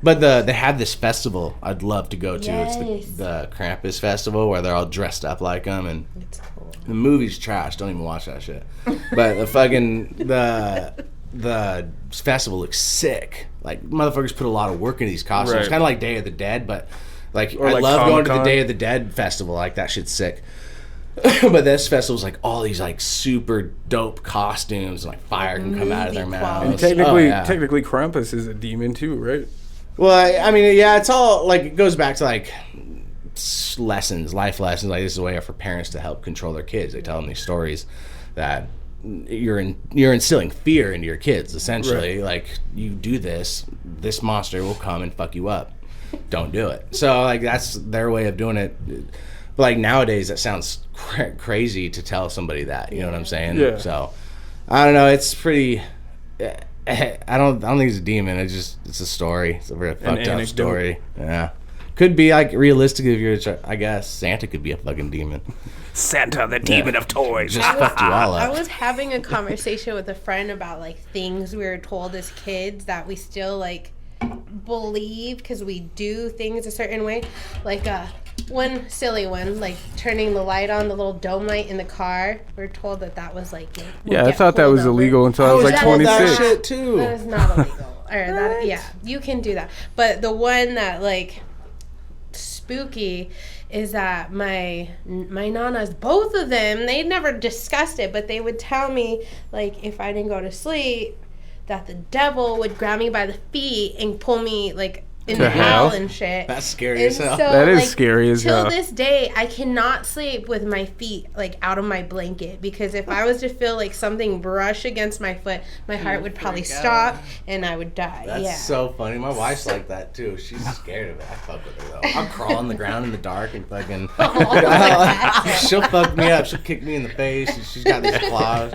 But they had this festival I'd love to go to. Yes. It's the Krampus festival where they're all dressed up like them, and It's cool. the movie's trash. Don't even watch that shit. But the fucking the festival looks sick. Like, motherfuckers put a lot of work into these costumes. Right. Kind of like Day of the Dead, but like Or I like love going to the Comic-Con. Day of the Dead festival. Like, that shit's sick. But this festival's like all these like super dope costumes and like fire can come out of their Movie mouths. And quality. technically Krampus is a demon too, right? Well, I mean, yeah, it's all like it goes back to like lessons, life lessons. Like this is a way for parents to help control their kids. They tell them these stories that you're instilling fear into your kids. Essentially, like you do this monster will come and fuck you up. Don't do it. So like that's their way of doing it. But like nowadays, that sounds crazy to tell somebody that. You know what I'm saying? Yeah. So I don't know. It's pretty. I don't think it's a demon. It's a story. It's a very fucked up anecdote. story. Yeah. Could be like realistic if you're. I guess Santa could be a fucking demon. Santa, the demon of toys. Just fucked you all I up. was having a conversation with a friend about like things we were told as kids that we still like believe because we do things a certain way. Like one silly one, like turning the light on, the little dome light in the car. We're told that was like we'll Yeah, I get thought that pulled was over. illegal until I was like told that 26. shit too. That is not illegal. Or that, yeah, you can do that. But the one that like spooky is that my nanas, both of them, they never discussed it, but they would tell me like if I didn't go to sleep, that the devil would grab me by the feet and pull me like in To hell hell? and shit. That's scary And as hell. so, That is like, scary as till hell. this day, I cannot sleep with my feet like out of my blanket because if I was to feel like something brush against my foot, my heart would probably freak stop out. and I would die. That's yeah. so funny. My wife's like that too. She's scared of it. I fuck with her though. I'll crawl on the ground in the dark and fucking. She'll fuck me up. She'll kick me in the face. And she's got these claws.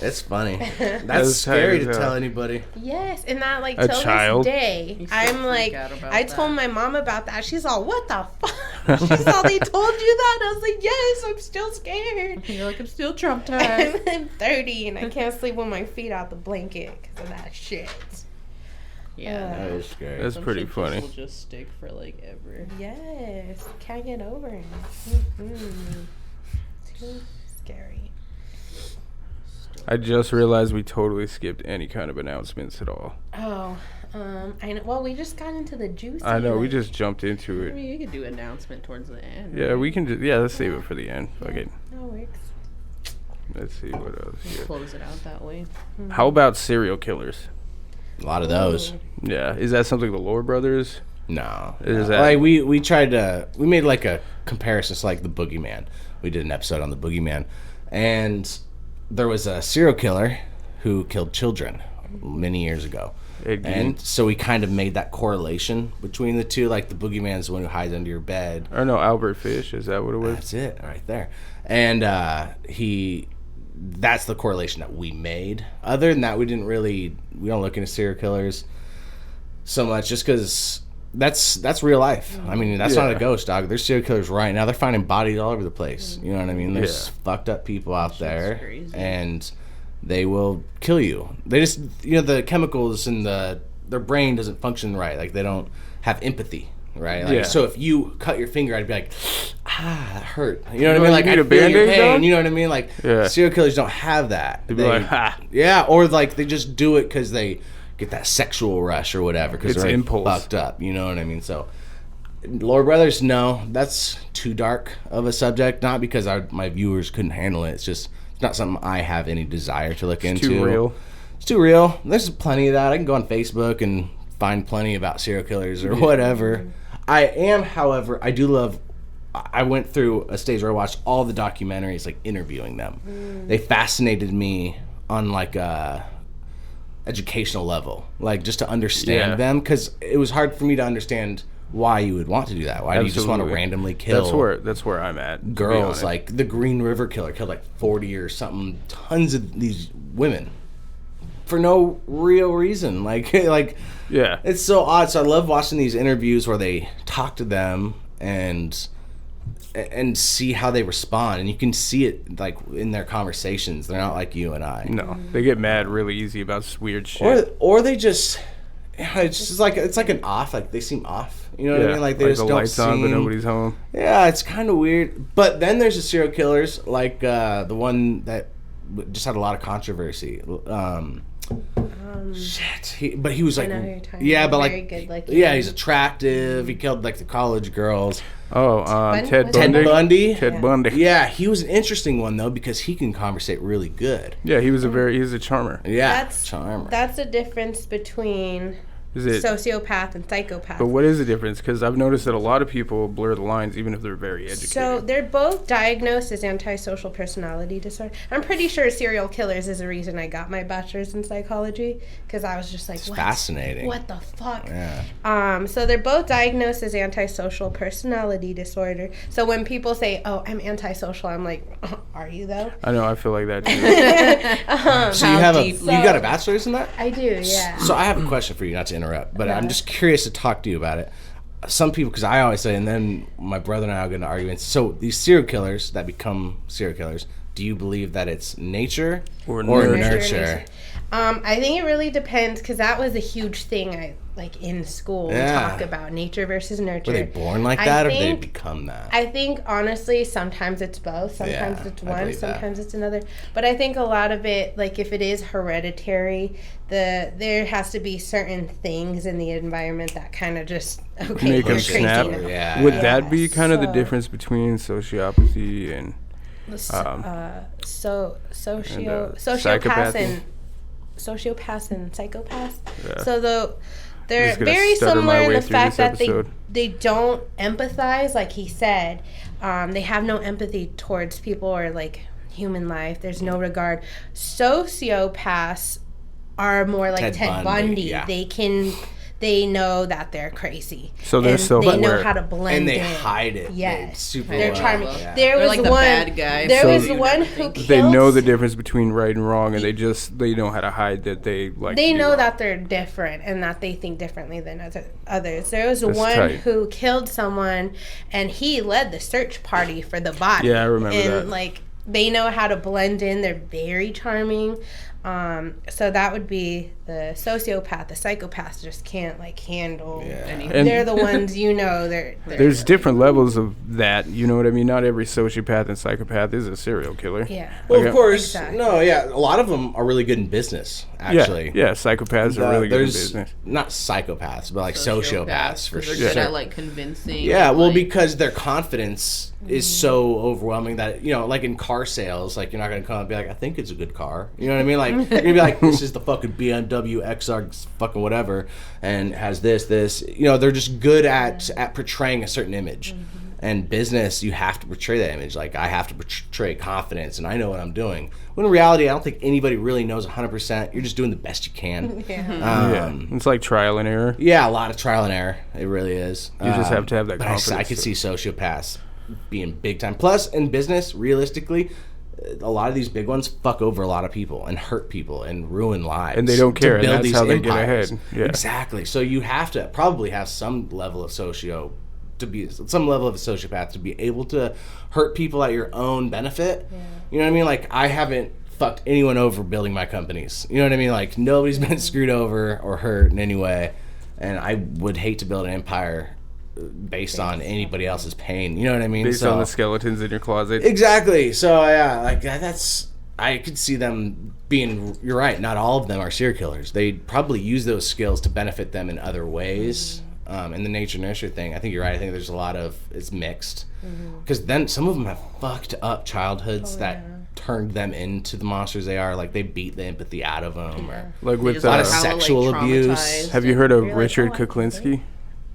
It's funny. That's That's scary tight to as hell. tell anybody. Yes, and that like A till child? this day, You still I'm freak like, out about I that. told my mom about that. She's all, "What the fuck?" She's all, "They told you that?" I was like, "Yes, I'm still scared." You're like, I'm still traumatized. I'm 30 and I can't sleep with my feet out the blanket because of that shit. Yeah. That is scary. That's Some pretty shit just funny. will just stick for like ever. Yes, can't get over it. Too scary. I just realized we totally skipped any kind of announcements at all. Oh, I know. Well, we just got into the juicy. I know, we like- just jumped into I it. mean, you could do an announcement towards the end. Yeah, right? we can just, yeah, let's save it for the end. Fuck it. That works. Let's see what else here. Close it out that way. How about serial killers? A lot of those. Yeah, is that something the Lore Brothers? No. Is No. that- Like we tried to we made like a comparison to like the Boogeyman. We did an episode on the Boogeyman, and there was a serial killer who killed children many years ago. Ed Gein? And so we kind of made that correlation between the two. Like the Boogeyman's the one who hides under your bed. Or no, Albert Fish, is that what it was? That's it right there. And that's the correlation that we made. Other than that, we don't look into serial killers so much just because that's real life. I mean, that's not a Yeah. ghost, dog. There's serial killers right now. They're finding bodies all over the place. You know what I mean? There's fucked up people out there, crazy. and they will kill you. They just, the chemicals in their brain doesn't function right. Like they don't have empathy, right? Like, Yeah. So if you cut your finger, I'd be like, that hurt. You know what I You mean? Like need I a feel your Band-Aid, pain. dog? You know what I mean? Like Yeah. serial killers don't have that. They'd be like, ha. Yeah, or like they just do it because they get that sexual rush or whatever because It's they're impulse. fucked up. You know what I mean? So, Lord Brothers, no, that's too dark of a subject. Not because my viewers couldn't handle it. It's just it's not something I have any desire to look into. Too real. It's too real. There's plenty of that. I can go on Facebook and find plenty about serial killers or whatever. I am, however, I do love. I went through a stage where I watched all the documentaries, like interviewing them. They fascinated me on like a educational level, like just to understand Yeah. them, because it was hard for me to understand why you would want to do that. Why do you just want to Absolutely. randomly kill That's where I'm at. to be girls? honest. Like the Green River Killer killed like 40 or something, tons of these women for no real reason. Like yeah. it's so odd. So I love watching these interviews where they talk to them and see how they respond, and you can see it like in their conversations. They're not like you and I. No, they get mad really easy about weird shit. Or they just it's just like an off. Like they seem off. You know what I mean? Like they just the don't lights seem. on, but nobody's home. Yeah, it's kind of weird. But then there's the serial killers, like the one that just had a lot of controversy. But he was like, know who you're talking yeah, about. but Very like, good looking. yeah, he's attractive. He killed like the college girls. Oh, Bundy? Ted Ted Bundy. Bundy? Ted Yeah. Bundy. Yeah, he was an interesting one though because he can conversate really good. Yeah, he was a charmer. Yeah, That's charmer. That's the difference between Is it? sociopath and psychopath. But what is the difference? Because I've noticed that a lot of people blur the lines, even if they're very educated. So they're both diagnosed as antisocial personality disorder. I'm pretty sure serial killers is the reason I got my bachelor's in psychology, because I was just like, what? Fascinating. What the fuck? Yeah. So they're both diagnosed as antisocial personality disorder. So when people say, "Oh, I'm antisocial," I'm like, "Are you though?" I know, I feel like that too. So you have deep? you got a bachelor's in that? I do, yeah. So I have a question for you, not to interrupt, but I'm just curious to talk to you about it. Some people, because I always say, and then my brother and I will get into arguments. So these serial killers that become serial killers, do you believe that it's nature Or nurture? I think it really depends, because that was a huge thing I like in school. We Yeah. talk about nature versus nurture. Were they born like I that, or did they think- become that? I think honestly, sometimes it's both. Sometimes Yeah, it's I one, believe that. sometimes it's another. But I think a lot of it, like if it is hereditary, there has to be certain things in the environment that kind of just Make 'em you're crazy snap. now. Yeah. Would Yeah, that be kind of the so- difference between sociopathy and Sociopaths psychopathy? and sociopaths and psychopaths. Yeah. So they're just gonna very stutter my similar in way the through fact this that episode. they don't empathize, like he said. They have no empathy towards people or like human life. There's no regard. Sociopaths are more like Ted Ted Bundy, Bundy. yeah. They know that they're crazy. So they're and self-aware. They know how to blend and they in. hide it. Yes. Super They're well. charming. Yeah. There They're was like the one. bad guy. There So was you one never who think. killed. they know the difference between right and wrong, and they know how to hide that they like. They to be know wrong. that they're different and that they think differently than others. There was That's one tight. who killed someone, and he led the search party for the body. Yeah, I remember and, that. like, they know how to blend in. They're very charming. So that would be the sociopath. The psychopath just can't like handle. Yeah. And- They're the ones they're There's different levels of that. You know what I mean? Not every sociopath and psychopath is a serial killer. yeah. Well, Like, of course, Exactly. no, yeah. A lot of them are really good in business. Actually, Yeah, psychopaths are really good in there's business. not psychopaths, but like sociopaths for 'cause they're sure. good at like convincing. Yeah, well, like, because their confidence is so overwhelming that, you know, like in car sales, like you're not going to come and be like, I think it's a good car. You know what I mean? Like, you're going to be like, this is the fucking BMW XR fucking whatever, and has this. You know, they're just good at portraying a certain image. And business, you have to portray that image. Like, I have to portray confidence, and I know what I'm doing. When in reality, I don't think anybody really knows 100%. You're just doing the best you can. Yeah, it's like trial and error. Yeah, a lot of trial and error. It really is. You just have to have that but confidence. I could see sociopaths being big time. Plus, in business, realistically, a lot of these big ones fuck over a lot of people and hurt people and ruin lives. And they don't to care, and build that's these how they get empires. ahead. Yeah. Exactly. So you have to probably have some level of some level of a sociopath to be able to hurt people at your own benefit. Yeah. You know what I mean? Like, I haven't fucked anyone over building my companies. You know what I mean? Like, nobody's been screwed over or hurt in any way. And I would hate to build an empire based on anybody else's pain. You know what I mean? Based on the skeletons in your closet. Exactly. So yeah, like that's I could see them being. You're right. Not all of them are serial killers. They probably use those skills to benefit them in other ways. And the nature nurture thing, I think you're right. I think there's a lot of it's mixed because then some of them have fucked up childhoods that turned them into the monsters they are. Like they beat the empathy out of them. Or Like they with just got of hella, sexual abuse. traumatized. have you heard of You're like, Richard oh, I can Kuklinski?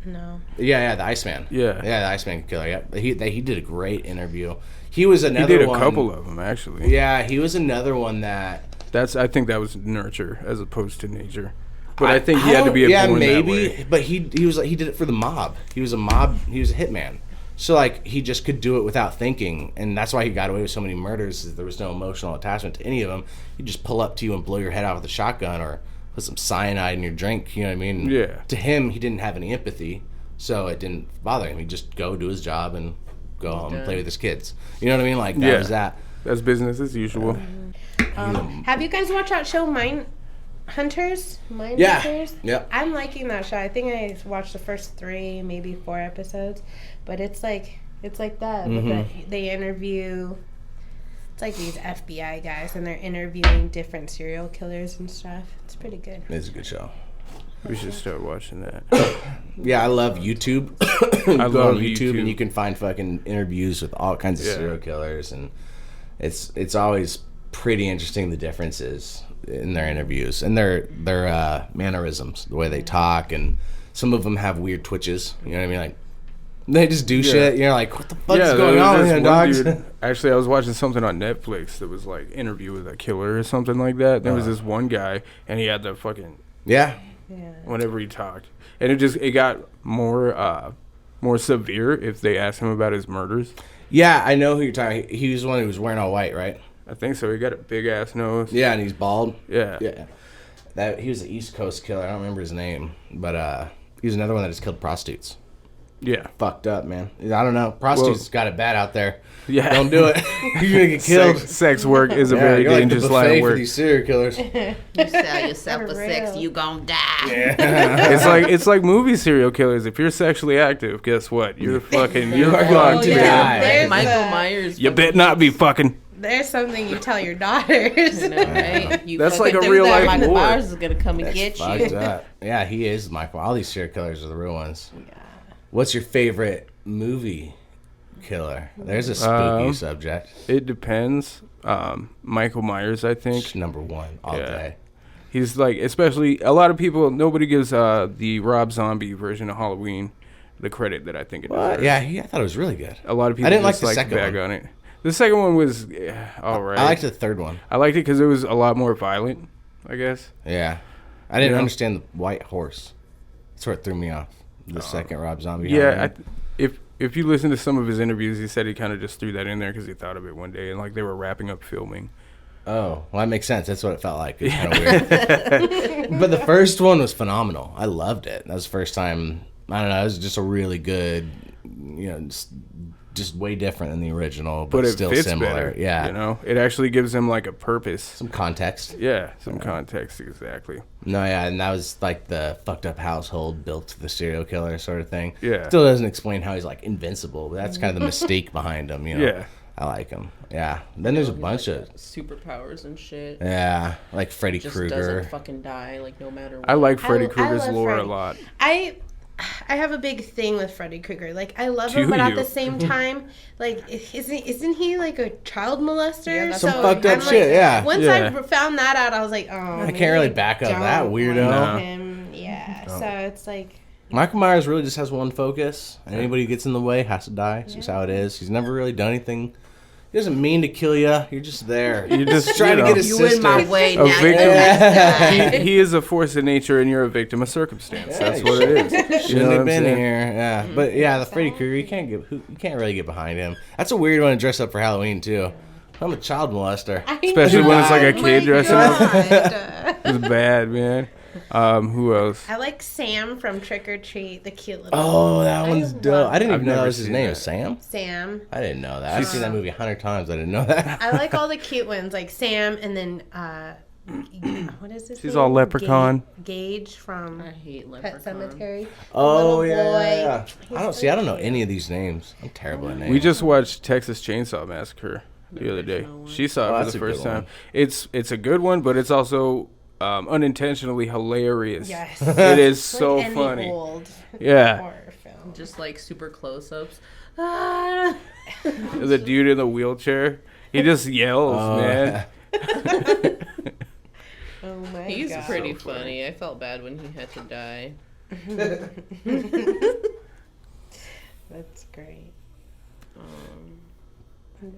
No. yeah, the Iceman. Yeah. the Iceman killer. Yeah, he did a great interview. He was He another did a one. couple of them actually. Yeah, he was another one that. I think that was nurture as opposed to nature. But I think he had to be born that way. But he did it for the mob. He was a hitman. So like he just could do it without thinking, and that's why he got away with so many murders. Is there was no emotional attachment to any of them. He'd just pull up to you and blow your head off with a shotgun or put some cyanide in your drink. You know what I mean? Yeah. To him, he didn't have any empathy, so it didn't bother him. He'd just go do his job and go home and play with his kids. You know what I mean? Like that Yeah. was that. That's business as usual. Have you guys watched that show Mind Hunters? Mind Yeah. Hunters? Yep. I'm liking that show. I think I watched the first 3, maybe 4 episodes, but it's like that. But they interview It's like these FBI guys, and they're interviewing different serial killers and stuff. It's pretty good. It's a good show. We should start watching that. Yeah, I love YouTube. I Go on love YouTube and you can find fucking interviews with all kinds of Yeah. serial killers, and it's always pretty interesting the differences in their interviews and their mannerisms, the way they talk, and some of them have weird twitches. You know what I mean? Like they just do shit. You're like, what the fuck is there going was on this here, one dogs? dude- Actually, I was watching something on Netflix that was like Interview with a Killer or something like that. There was this one guy, and he had the fucking Yeah. Yeah. whenever he talked, and it got more severe if they asked him about his murders. Yeah, I know who you're talking. He was the one who was wearing all white, right? I think so. He got a big ass nose. Yeah, and he's bald. Yeah. Yeah. That he was an East Coast killer. I don't remember his name, but he was another one that just killed prostitutes. Yeah. Fucked up, man. I don't know. Prostitutes got it bad out there. Yeah. Don't do it. You're gonna get killed. Sex work is a Yeah, very you're like the dangerous buffet line of for work. these serial killers. You sell yourself For for sex, real. you gon' die. It's like movie serial killers. If you're sexually active, guess what? You're fucking. You're are fucked, going to man. die. There's Michael Myers. You bet not be fucking. There's something you tell your daughters. You know, right? You That's fucking like a do real that, life Michael war. Myers is gonna come and get Fucked you. up. Yeah, he is Michael. All these serial killers are the real ones. What's your favorite movie killer? There's a spooky subject. It depends. Michael Myers, I think. Number one all Yeah. day. He's like, especially a lot of people. Nobody gives the Rob Zombie version of Halloween the credit that I think it deserves. Yeah, I thought it was really good. A lot of people I didn't like just the like second bag one. on it. The second one was all right. I liked the third one. I liked it because it was a lot more violent, I guess. Yeah. I didn't You know? understand the white horse. That's what threw me off. The second Rob Zombie. Yeah, Halloween. if you listen to some of his interviews, he said he kind of just threw that in there because he thought of it one day, and like they were wrapping up filming. Oh, well, that makes sense. That's what it felt like. It's kind of weird. But the first one was phenomenal. I loved it. That was the first time. I don't know. It was just a really good, just way different than the original, but But it still fits similar. better. Yeah. You know, it actually gives him like a purpose. Some context. Yeah, some context exactly. No, yeah, and that was like the fucked up household built to the serial killer sort of thing. Yeah. Still doesn't explain how he's like invincible, but that's kind of the mystique behind him, you know. Yeah. I like him. Yeah. Then there's a bunch of superpowers and shit. like Freddy Just Krueger. doesn't fucking die, like no matter what. I like Freddy I Krueger's love lore Freddy. a lot. I have a big thing with Freddy Krueger. Like I love Do him, but at you? the same time, like isn't he like a child molester? Yeah, that's Some fucked up I'm shit, yeah. Once Yeah. I found that out, I was like, oh, I can't really back up that weirdo. No. Him. Yeah. So it's like Michael Myers really just has one focus. And anybody who gets in the way has to die. It's just how it is. He's never really done anything. He doesn't mean to kill you. You're just there. You're just trying to you know, get his you sister. in my way A now. victim. You have to die. he is a force of nature, and you're a victim of circumstance. That's you what it is. You know Shouldn't what have I'm been saying? here. Yeah, but yeah, the Freddy Krueger, you can't really get behind him. That's a weird one to dress up for Halloween too. I'm a child molester. Especially when it's like a Oh kid my dressing up. God. It's bad, man. Who else? I like Sam from Trick or Treat, the cute little Oh, that one's love dope. I didn't I've even know that never was his seen name. that. Sam? Sam. I didn't know that. I've seen that movie 100 times. I didn't know that. I like all the cute ones, like Sam, and then what is this? She's name? all leprechaun. Gage from I hate Pet Leprechaun. Cemetery. Oh, little yeah. boy. I don't see. I don't know any of these names. I'm terrible at names. We just watched Texas Chainsaw Massacre the other day. original one. She saw Oh, it that's for a the good first time. one. It's a good one, but it's also unintentionally hilarious. Yes. It is Like so any funny. Old Yeah. horror film. Just like super close-ups. Ah. The dude in the wheelchair, he just yells, Oh, man. Oh my He's god. pretty funny. I felt bad when he had to die. That's great.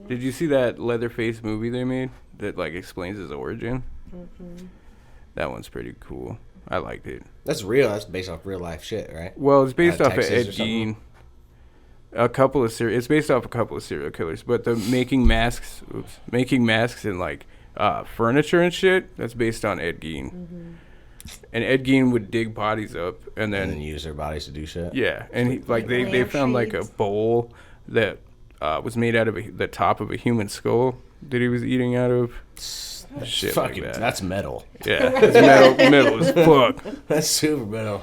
Did you see that Leatherface movie they made that like explains his origin? That one's pretty cool. I liked it. That's real. That's based off real life shit, right? Well, it's based off of Texas or Ed something? Gein. It's based off a couple of serial killers, but the making masks and like furniture and shit, that's based on Ed Gein. And Ed Gein would dig bodies up and And then then use their bodies to do shit. yeah, and he, like they found like a Lampshades. bowl that was made out of the top of a human skull that he was eating out of. Shit like Fucking, that. that's metal. Yeah, it's metal as fuck. That's super metal.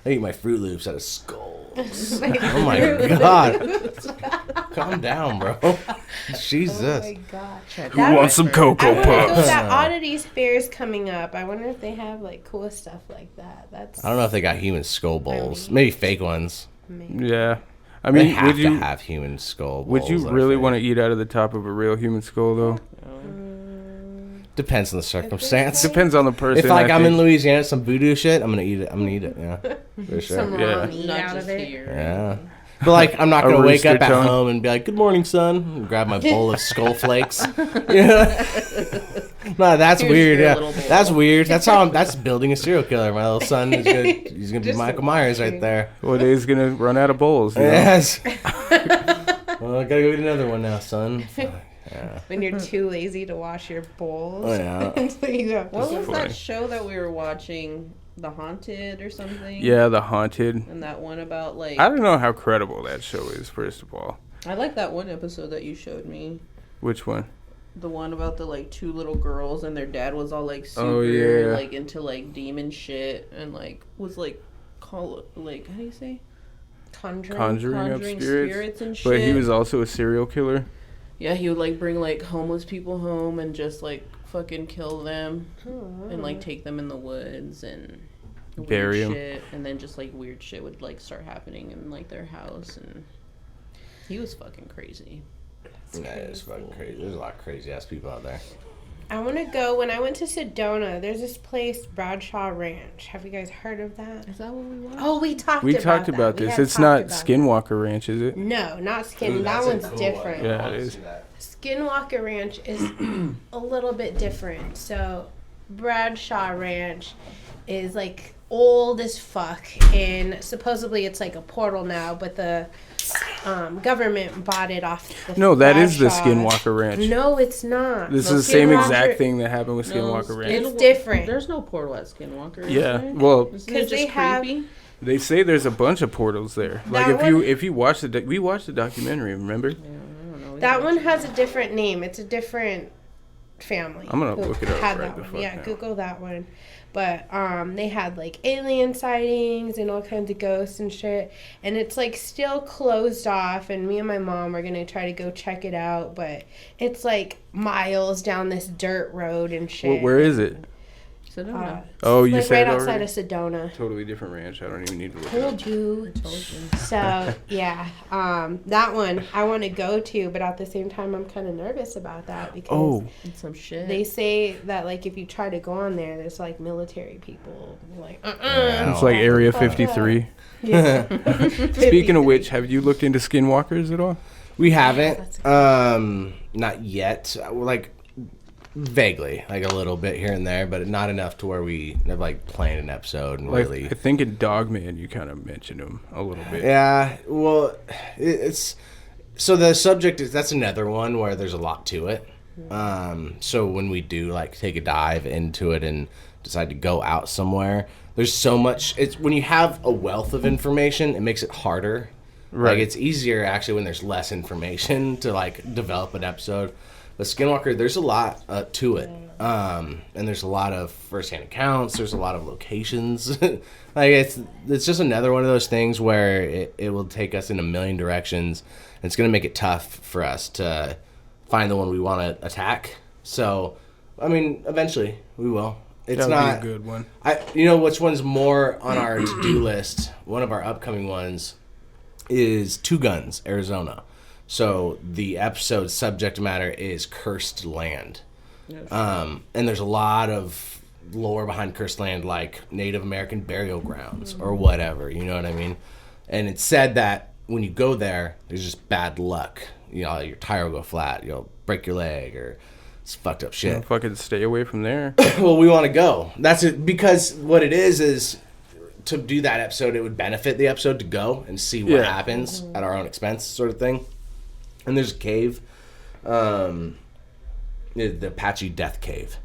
I eat my Fruit Loops out of skulls. Oh my god. Calm down, bro. Jesus. Oh my god. Who wants some Cocoa I wonder if Puffs? that Oddities Fair is coming up. I wonder if they have like cool stuff like that. That's I don't know if they got human skull bowls. Maybe fake ones. Yeah. I They mean, have would to you have human skull bowls. would you that are really fake. want to eat out of the top of a real human skull though? Depends on the circumstance. Depends on the person. If like I I'm in think. Louisiana, some voodoo shit, I'm gonna eat it. I'm gonna eat it. Yeah, for sure. some Yeah. raw meat Not out just of it. here. Yeah. But like, I'm not A gonna wake rooster up at tongue. home and be like, "Good morning, son," and grab my bowl of skull flakes. Yeah. No, that's Here's weird. your Yeah, little bowl. that's weird. That's how that's building a serial killer. My little son is gonna he's gonna be Just Michael a Myers mystery. right there. One day he's gonna run out of bowls. You know? Yes. Well, I gotta go get another one now, son. Yeah. When you're too lazy to wash your bowls. Oh, yeah. Until you go. What was funny. that show that we were watching? The Haunted or something? Yeah, the haunted. And that one about like I don't know how credible that show is. First of all, I like that one episode that you showed me. which one? The one about the like two little girls and their dad was all like super Oh, yeah. like into like demon shit and like was like call like how do you say? Conjuring up Conjuring spirits. and shit. But he was also a serial killer. Yeah, he would like bring like homeless people home and just like fucking kill them and like take them in the woods and weird Bury 'em. shit, and then just like weird shit would like start happening in like their house, and he was fucking crazy. That is fucking crazy. There's a lot of crazy ass people out there. I want to go. When I went to Sedona, there's this place, Bradshaw Ranch. Have you guys heard of that? Is that what we watched? Oh, we talked We about talked that. about We this. had It's talked not about Skinwalker Ranch, is it? that. No, not Skin. That one's different. Yeah, it is. Skinwalker Ranch is a little bit different. So, Bradshaw Ranch is like old as fuck, and supposedly it's like a portal now, but the government bought it off. The No, that is the Bradshaw. Skinwalker Ranch. No, it's not. This No, is the same Skinwalker- exact thing that happened with Skinwalker No, Ranch. It's different. There's no portal at Skinwalker. is Yeah, there? well, Isn't it 'Cause they just have- creepy? they say there's a bunch of portals there. Like That if you watch we watched the documentary, remember? Yeah, I don't know. We That haven't one watched has it. a different name. It's a different family. I'm gonna who look it up had right that the one. fuck Yeah, now. Google that one. But they had like alien sightings and all kinds of ghosts and shit. And it's like still closed off. And me and my mom are gonna try to go check it out. But it's like miles down this dirt road and shit. Where is it? Sedona. Oh, you like said right it outside already? of Sedona. Totally different ranch. I don't even need to look it up. Told you. Told you. So yeah, that one I want to go to, but at the same time I'm kind of nervous about that because Oh, It's some shit. they say that like if you try to go on there, there's like military people like Yeah. it's like Area 53. Yeah. Speaking of which, have you looked into skinwalkers at all? We haven't. That's Not yet. Like vaguely, like a little bit here and there, but not enough to where we have like planned an episode and Like, really. I think in Dogman you kind of mentioned him a little bit. Yeah. Well, it's so the subject is that's another one where there's a lot to it. So when we do like take a dive into it and decide to go out somewhere, there's so much. It's when you have a wealth of information, it makes it harder. Right. Like it's easier actually when there's less information to like develop an episode. But Skinwalker, there's a lot to it, and there's a lot of firsthand accounts. There's a lot of locations. Like it's just another one of those things where it will take us in a million directions. And it's gonna make it tough for us to find the one we want to attack. So, I mean, eventually we will. It's That would not be a good one. you know which one's more on our to-do list? One of our upcoming ones is Two Guns, Arizona. So the episode subject matter is cursed land. And there's a lot of lore behind cursed land, like Native American burial grounds or whatever, you know what I mean? And it's said that when you go there, there's just bad luck. You know, your tire will go flat, you'll break your leg, or it's fucked up shit. Fucking stay away from there. Well, we want to go. That's it, because what it is to do that episode, it would benefit the episode to go and see what Yeah. happens at our own expense, sort of thing. And there's a cave, the Apache Death Cave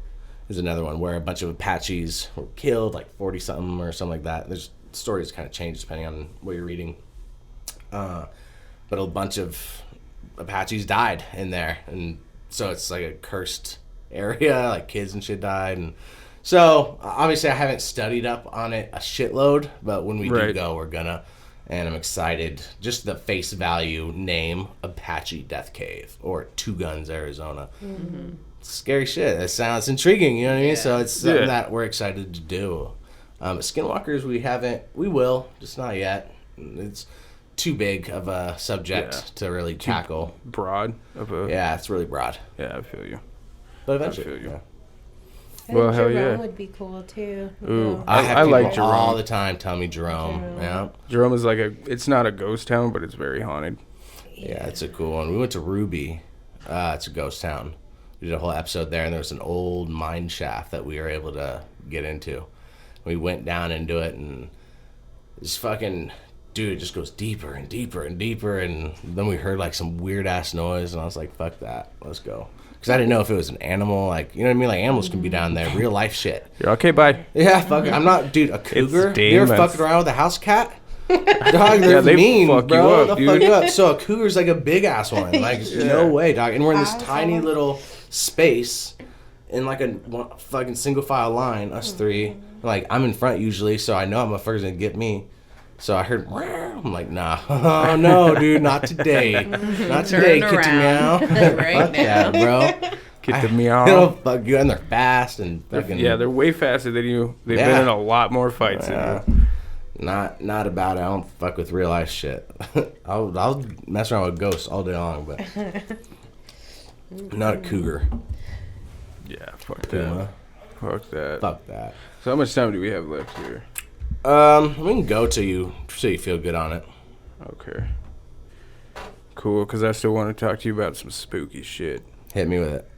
is another one where a bunch of Apaches were killed, like 40 something or something like that. There's stories kind of change depending on what you're reading, but a bunch of Apaches died in there, and so it's like a cursed area. Like kids and shit died, and so obviously I haven't studied up on it a shitload. But when we do Right. go, we're gonna. And I'm excited. Just the face value name, Apache Death Cave or Two Guns, Arizona. Mm-hmm. Scary shit. That sounds intriguing, you know what I mean? So it's something that we're excited to do. Skinwalkers, we will, just not yet. It's too big of a subject to really tackle. Broad of a... Yeah, it's really broad. Yeah, I feel you. But eventually, I feel you. yeah. Well, hell Jerome yeah. would be cool too. Ooh, I have I people like Jerome. all the time tell me Jerome. Yeah. Jerome is like it's not a ghost town, but it's very haunted. Yeah, it's a cool one. We went to Ruby. It's a ghost town. We did a whole episode there, and there was an old mine shaft that we were able to get into. We went down into it, and this fucking dude, it just goes deeper and deeper and deeper, and then we heard like some weird ass noise, and I was like, fuck that, let's go. Because I didn't know if it was an animal, like, you know what I mean? Like, animals can be down there, real life shit. You're okay, bye. Yeah, fuck it. I'm not, dude, a cougar? You ever demons. fucked around with a house cat? Dog, they're they mean, fuck you bro. up, They'll dude. fuck you up. So a cougar's like a big ass one. Like, no way, dog. And we're in this tiny little space in like a fucking single file line, us three. Like, I'm in front usually, so I know a motherfucker's gonna get me. So I heard, I'm like, nah. Oh, no, dude, not today. Not today, Turn kitty meow. around. Right Fuck that, bro. Get the It'll meow. fuck you, and they're fast and fucking. Yeah, they're way faster than you. They've been in a lot more fights than you. Not about it. I don't fuck with real life shit. I'll mess around with ghosts all day long, but not a cougar. Yeah, fuck Puma. that. Fuck that. Fuck that. So how much time do we have left here? We can go till you feel good on it. Okay. Cool, because I still want to talk to you about some spooky shit. Hit me with it.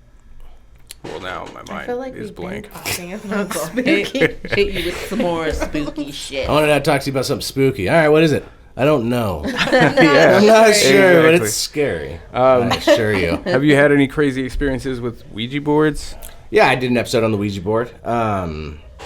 Well, now my I feel like mind is we've blank. been talking about spooky. Hit you with some more spooky shit. I wanted to talk to you about something spooky. All right, what is it? I don't know. Yeah, I'm not sure, but exactly. it's scary. I assure you. Have you had any crazy experiences with Ouija boards? Yeah, I did an episode on the Ouija board.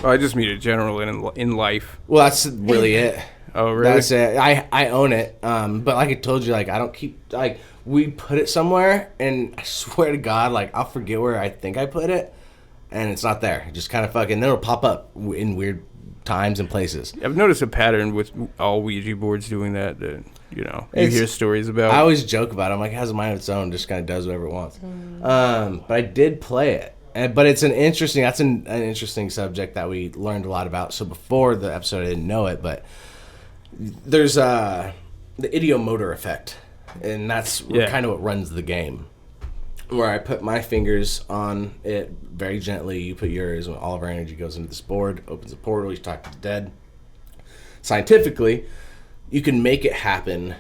Oh, I just mean in general in life. Well, that's really it. Oh, really? That's it. I own it. But like I told you, like I don't keep like we put it somewhere, and I swear to God, like I'll forget where I think I put it, and it's not there. It just kind of fucking then it'll pop up in weird times and places. I've noticed a pattern with all Ouija boards doing that. You hear stories about. I always joke about it. I'm like, it has a mind of its own, just kind of does whatever it wants. But I did play it. But it's an interesting subject that we learned a lot about. So before the episode, I didn't know it, but there's the ideomotor effect, and that's kind of what runs the game. Where I put my fingers on it very gently, you put yours, and all of our energy goes into this board, opens a portal, you talk to the dead. Scientifically, you can make it happen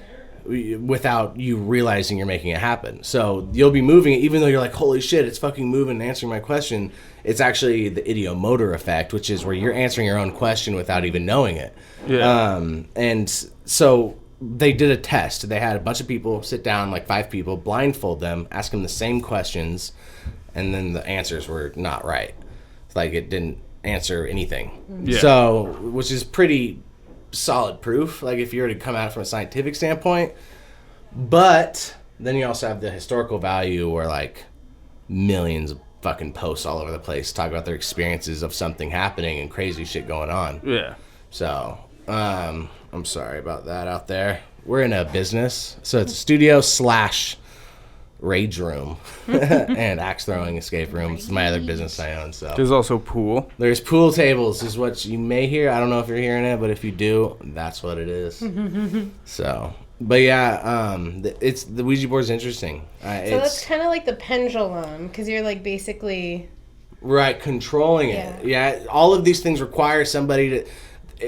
without you realizing you're making it happen. So you'll be moving it, even though you're like, holy shit, it's fucking moving and answering my question. It's actually the ideomotor effect, which is where you're answering your own question without even knowing it. Yeah. And so they did a test. They had a bunch of people sit down, like 5 people, blindfold them, ask them the same questions, and then the answers were not right. Like it didn't answer anything. Yeah. So, which is pretty solid proof, like if you were to come at it from a scientific standpoint. But then you also have the historical value where like millions of fucking posts all over the place talk about their experiences of something happening and crazy shit going on. Yeah. So I'm sorry about that out there. We're in a business, so it's a studio / rage room and axe throwing escape room. It's my other business I own. So There's also pool. there's pool tables is what you may hear. I don't know if you're hearing it, but if you do, that's what it is. So, but yeah, it's the Ouija board's interesting. So that's kind of like the pendulum, because you're like basically Right, controlling it. Yeah, all of these things require somebody to.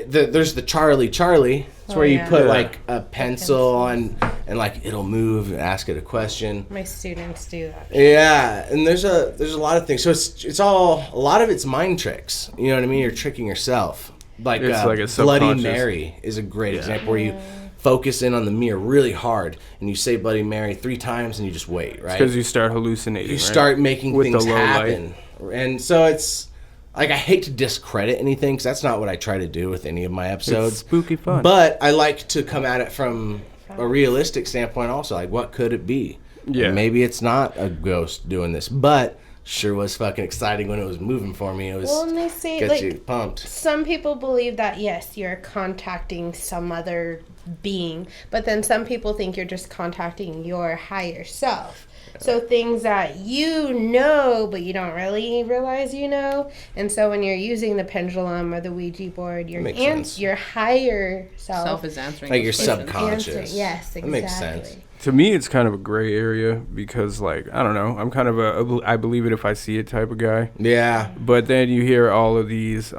There's the Charlie. It's where you put like a pencil and like it'll move and ask it a question. my students do that. Yeah, and there's a lot of things. So it's all a lot of it's mind tricks. You know what I mean? You're tricking yourself. Like, It's like a Bloody subconscious- Mary is a great example where you focus in on the mirror really hard and you say Bloody Mary 3 times and you just wait, right? Because you start hallucinating. You right? start making With things the low happen. And so it's like I hate to discredit anything because that's not what I try to do with any of my episodes. It's spooky fun. But I like to come at it from a realistic standpoint also. Like, what could it be? Yeah. And maybe it's not a ghost doing this, but sure was fucking exciting when it was moving for me. It was Well, and they say, gets like, you pumped. some people believe that, yes, you're contacting some other being, but then some people think you're just contacting your higher self. So things that you know, but you don't really realize you know. And so when you're using the pendulum or the Ouija board, Makes sense. your higher self Is answering Like those your questions. subconscious. answer. Yes, exactly. That makes sense. To me, it's kind of a gray area because, like, I don't know. I'm kind of I believe it if I see it type of guy. Yeah. But then you hear all of these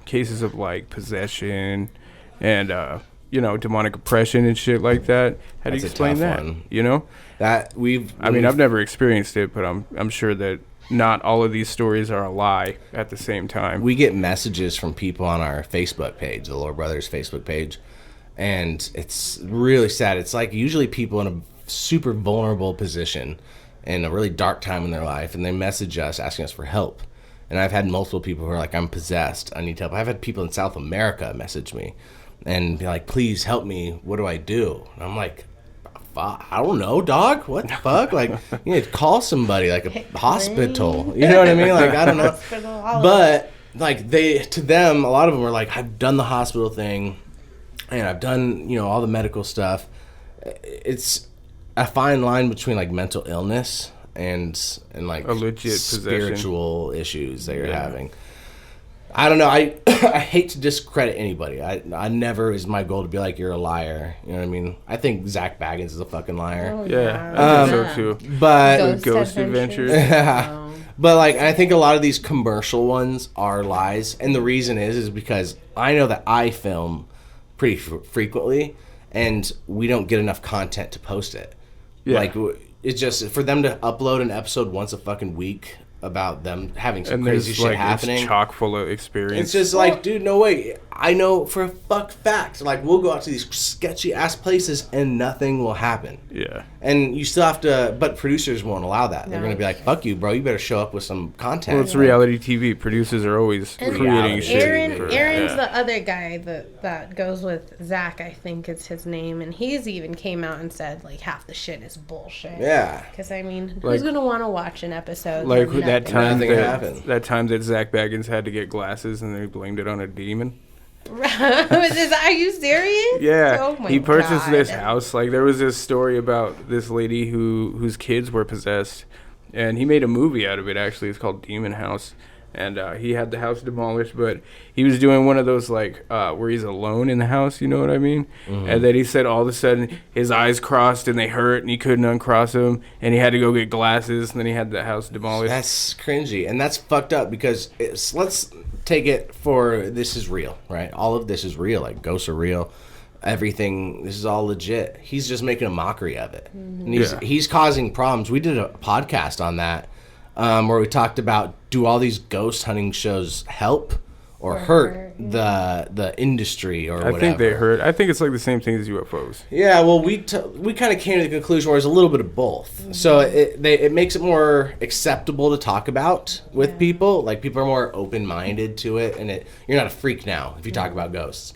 cases of, like, possession and, demonic oppression and shit like that. How do you That's a explain tough that? one. You know? That I mean, I've never experienced it, but I'm sure that not all of these stories are a lie at the same time. we get messages from people on our Facebook page, the Lord Brothers Facebook page, and it's really sad. It's like usually people in a super vulnerable position in a really dark time in their life, and they message us asking us for help. And I've had multiple people who are like, I'm possessed, I need help. I've had people in South America message me and be like, please help me, what do I do? And I'm like, I don't know, dog. What the fuck? Like, you need to call somebody, like a hospital. You know what I mean? Like, I don't know. But like to them, a lot of them are like, I've done the hospital thing, and I've done all the medical stuff. It's a fine line between like mental illness and like A legit possession. spiritual issues that you're having. I don't know. I I hate to discredit anybody. I never is my goal to be like, you're a liar. You know what I mean? I think Zach Baggins is a fucking liar. Oh, Yeah, I think Yeah. so too. But Ghost Adventures. but like I think a lot of these commercial ones are lies, and the reason is because I know that I film pretty frequently, and we don't get enough content to post it. Yeah. Like it's just for them to upload an episode once a fucking week about them having some And crazy there's shit like happening. it's chock full of experience. It's just like, dude, no way. I know for a fact. Like, we'll go out to these sketchy ass places and nothing will happen. yeah. And you still have to, but producers won't allow that. They're going to be like, fuck you, bro. You better show up with some content. Well, it's reality TV. Producers are always And creating reality shit. Aaron's yeah. the other guy that goes with Zach, I think is his name, and he's even came out and said like half the shit is bullshit. Yeah. Because I mean, Like- who's gonna want to watch an episode? Like where that nothing- time Nothing happened. that time that Zach Baggins had to get glasses and they blamed it on a demon. Are you serious? Yeah, Oh my he purchased this God. house. Like there was this story about this lady whose kids were possessed, and he made a movie out of it. Actually, it's called Demon House, and he had the house demolished. But he was doing one of those like where he's alone in the house. You know what I mean? And then he said all of a sudden his eyes crossed and they hurt, and he couldn't uncross them, and he had to go get glasses, and then he had the house demolished. That's cringy. And that's fucked up because let's take it for this is real, right? All of this is real. Like, ghosts are real. Everything, this is all legit. He's just making a mockery of it. And he's causing problems. We did a podcast on that where we talked about, do all these ghost hunting shows help or hurt the industry or whatever? I think they hurt. I think it's like the same thing as UFOs. Yeah, well, we kind of came to the conclusion where it's a little bit of both. So it makes it more acceptable to talk about with people. Like, people are more open-minded to it, and you're not a freak now if you talk about ghosts.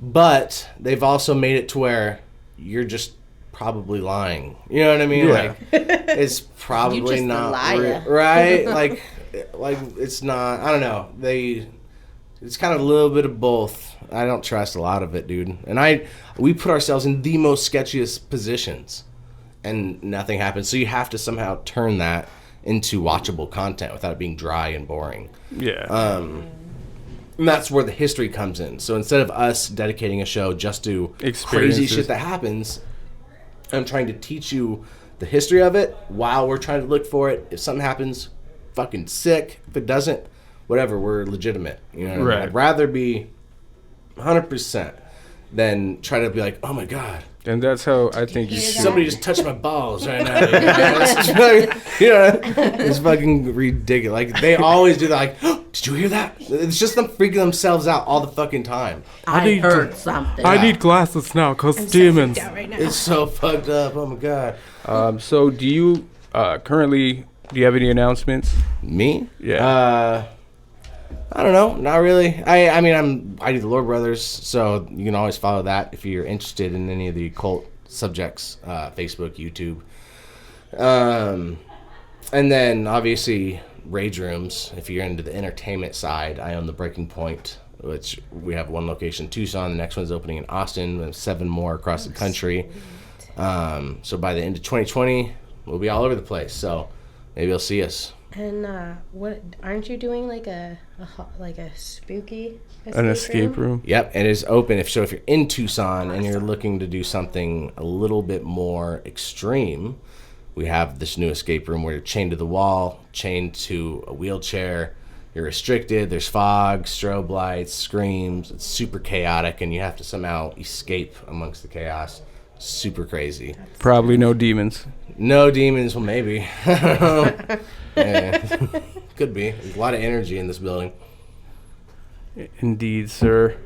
But they've also made it to where you're just probably lying. You know what I mean? Yeah. Like, it's probably You just a not liar. right. Like it's not. I don't know. It's kind of a little bit of both. I don't trust a lot of it, dude. And we put ourselves in the most sketchiest positions, and nothing happens. So you have to somehow turn that into watchable content without it being dry and boring. Yeah. And that's where the history comes in. So instead of us dedicating a show just to crazy Experiences. shit that happens, I'm trying to teach you the history of it while we're trying to look for it. If something happens, fucking sick. If it doesn't, whatever, we're legitimate. You know what I mean? Right. I'd rather be 100% than try to be like, oh my God, And that's how I think you hear should. that? somebody just touched my balls right now. You know, it's fucking ridiculous. Like, they always do that. Like, oh, did you hear that? It's just them freaking themselves out all the fucking time. I heard something. I need glasses now, cause demons. Yeah, right now. It's so fucked up. Oh my God. So do you currently, do you have any announcements? Me? Yeah. I don't know. Not really. I mean, I do the Lord Brothers, so you can always follow that if you're interested in any of the occult subjects. Facebook, YouTube. And then obviously rage rooms. If you're into the entertainment side, I own the Breaking Point, which we have one location in Tucson. The next one's opening in Austin. We have 7 more across the country. So by the end of 2020, we'll be all over the place. So maybe you'll see us. And what aren't you doing like a spooky An escape room. Yep, and it is open. If you're in Tucson and you're looking to do something a little bit more extreme, we have this new escape room where you're chained to the wall, chained to a wheelchair. You're restricted. There's fog, strobe lights, screams. It's super chaotic, and you have to somehow escape amongst the chaos. Super crazy. Probably no demons. No demons. Well, maybe. Yeah. Could be. There's a lot of energy in this building. Indeed, sir.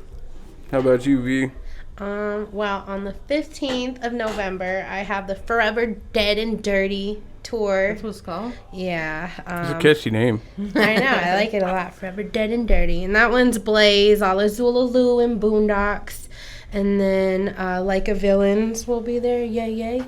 How about you, V? Well, on the 15th of November, I have the Forever Dead and Dirty tour. That's what it's called? Yeah. It's a catchy name. I know. I like it a lot. Forever Dead and Dirty. And that one's Blaze, Zulu, and Boondocks. And then Like a Villains will be there. Yay, yay.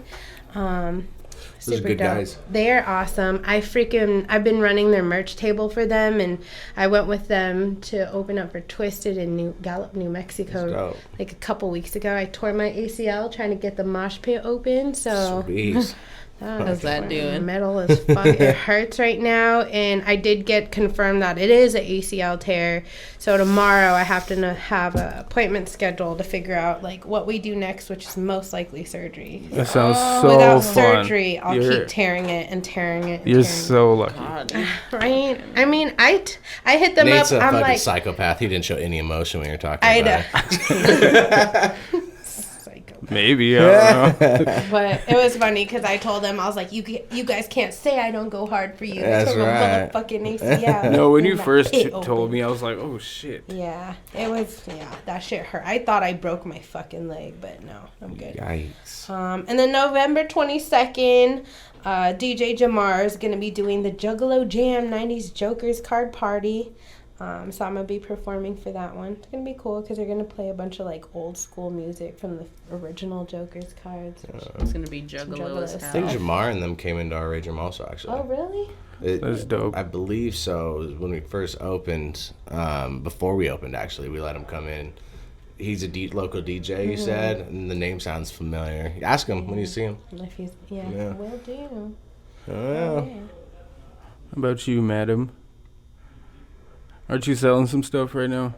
Those are good guys. They're awesome. I've been running their merch table for them, and I went with them to open up for Twisted in Gallup, New Mexico, like a couple weeks ago. I tore my ACL trying to get the mosh pit open, so Sweet. How's that doing? Metal as fuck. It hurts right now, and I did get confirmed that it is an ACL tear. So tomorrow I have to have an appointment scheduled to figure out like what we do next, which is most likely surgery. That sounds so Without fun. surgery, I'll keep tearing it and tearing it. And You're tearing so lucky. God. it. Right? I mean, I hit them Nate's up. a I'm fucking like, psychopath. He didn't show any emotion when you were talking I about know. it. Maybe. I don't know. But it was funny because I told them, I was like, you guys can't say I don't go hard for you. That's Tore my right. motherfucking ACL. No, when you And that first it told opened. me, I was like, oh, shit. Yeah, it was, that shit hurt. I thought I broke my fucking leg, but no, I'm good. Yikes. And then November 22nd, DJ Jamar is going to be doing the Juggalo Jam 90s Jokers card party. So I'm going to be performing for that one. It's going to be cool because they're going to play a bunch of like old school music from the original Jokers cards. It's gonna be juggalo as Juggalo. I think hell. Jamar and them came into our Rage Room also, actually. Oh, really? That's dope. I believe so. It was when we first opened, before we opened, actually, we let him come in. He's a local DJ, you said, and the name sounds familiar. Ask him when you see him. If he's, Yeah. will do. Oh, yeah. Yeah. How about you, madam? Aren't you selling some stuff right now?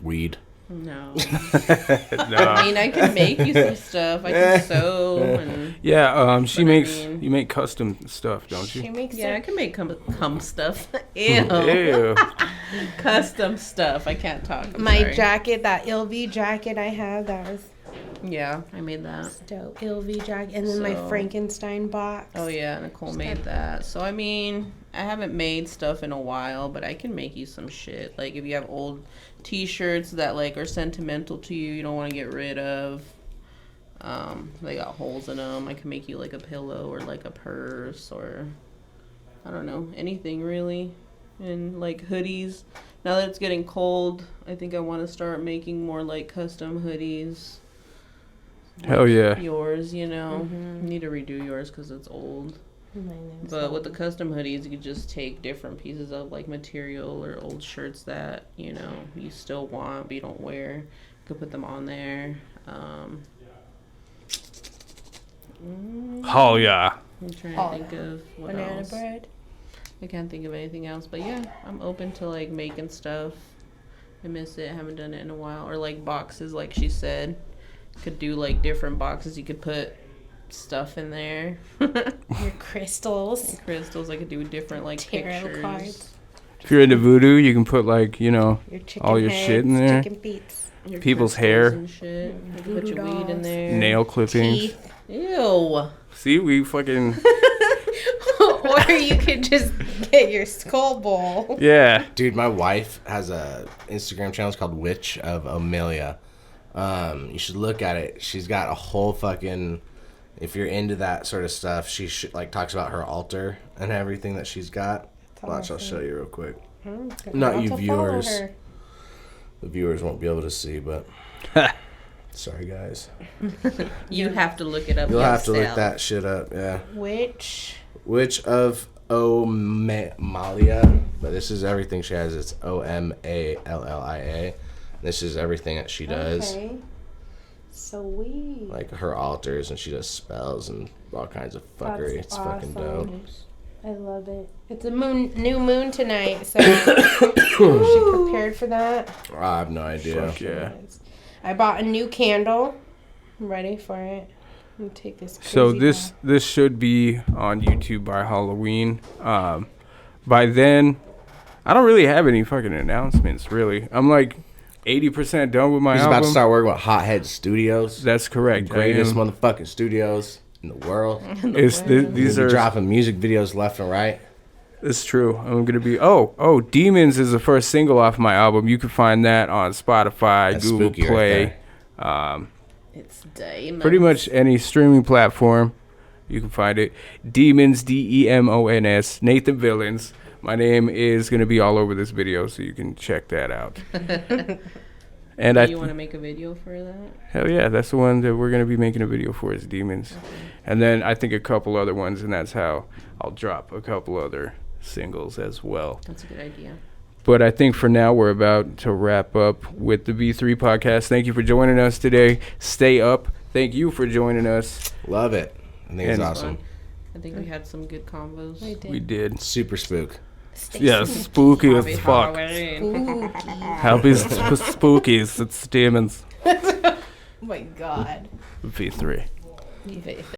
Weed. No. No. I mean, I can make you some stuff. I can sew and Yeah, she But I makes, mean- you make custom stuff, don't She you? makes yeah, I it. can make cum stuff. Ew. Ew. Custom stuff. I can't talk. I'm My sorry. jacket, that LV jacket I have, that was Yeah, I made that. dope. LV jacket. And then my So- Frankenstein box. Oh yeah, Nicole made that. So I mean, I haven't made stuff in a while, but I can make you some shit. Like if you have old T-shirts that like are sentimental to you, you don't want to get rid of. They got holes in them. I can make you like a pillow or like a purse or I don't know, anything really. And like hoodies. Now that it's getting cold, I think I want to start making more like custom hoodies. Hell yeah. Yours, you know. You need to redo yours because it's old. My name's But with the custom hoodies, you could just take different pieces of like material or old shirts that you know you still want but you don't wear. You could put them on there. Hell yeah. I'm trying Oh, to think of what banana else. bread. I can't think of anything else. But yeah, I'm open to like making stuff. I miss it. I haven't done it in a while. Or like boxes, like she said. Could do like different boxes. You could put stuff in there. Your crystals. Crystals. I could do different like Tarot pictures. cards. If you're into voodoo, you can put like, you know, Your chicken all your heads, shit in there. Chicken feet. Your People's crystals hair. and shit. You can put your Voodoo weed in dolls. there. nail clippings. Teeth. Ew. See, we fucking, Or you could just get your skull bowl. yeah. Dude, my wife has a Instagram channel. It's called Witch of Amelia. You should look at it. She's got a whole fucking... If you're into that sort of stuff, she like talks about her altar and everything that she's got. Watch, I'll show you real quick. Not you viewers. The viewers won't be able to see, but... Sorry, guys. You have to look it up You'll have to look yourself. that shit up, yeah. Which Witch of Omalia, but this is everything she has. It's Omallia. This is everything that she does, Okay. Sweet. like her altars, and she does spells and all kinds of fuckery. It's fucking dope. I love it. It's a new moon tonight, so she prepared for that. I have no idea. Fuck yeah. I bought a new candle. I'm ready for it. I'm gonna take this. So crazy this should be on YouTube by Halloween. By then, I don't really have any fucking announcements. Really, I'm like 80% done with my He's album. about to start working with Hothead Studios. That's correct. Greatest I am. motherfucking studios in the world. These are dropping music videos left and right. It's true. I'm gonna be. Demons is the first single off my album. You can find that on Spotify, That's Google spooky right Play, It's Damon. pretty much any streaming platform. You can find it. Demons, Demons. Nathan Villains. My name is gonna be all over this video, so you can check that out. And Do I you want to make a video for that? hell yeah, that's the one that we're gonna be making a video for is Demons, and then I think a couple other ones, and that's how I'll drop a couple other singles as well. That's a good idea. But I think for now we're about to wrap up with the B3 podcast. Thank you for joining us today. Stay up. Thank you for joining us. Love it. I think it's And- awesome. I think we had some good combos. I did. We did. Super spook. Yeah, spooky as Happy fuck. Halloween. Happy spookies. It's Demons. Oh my god. V3. Leave it.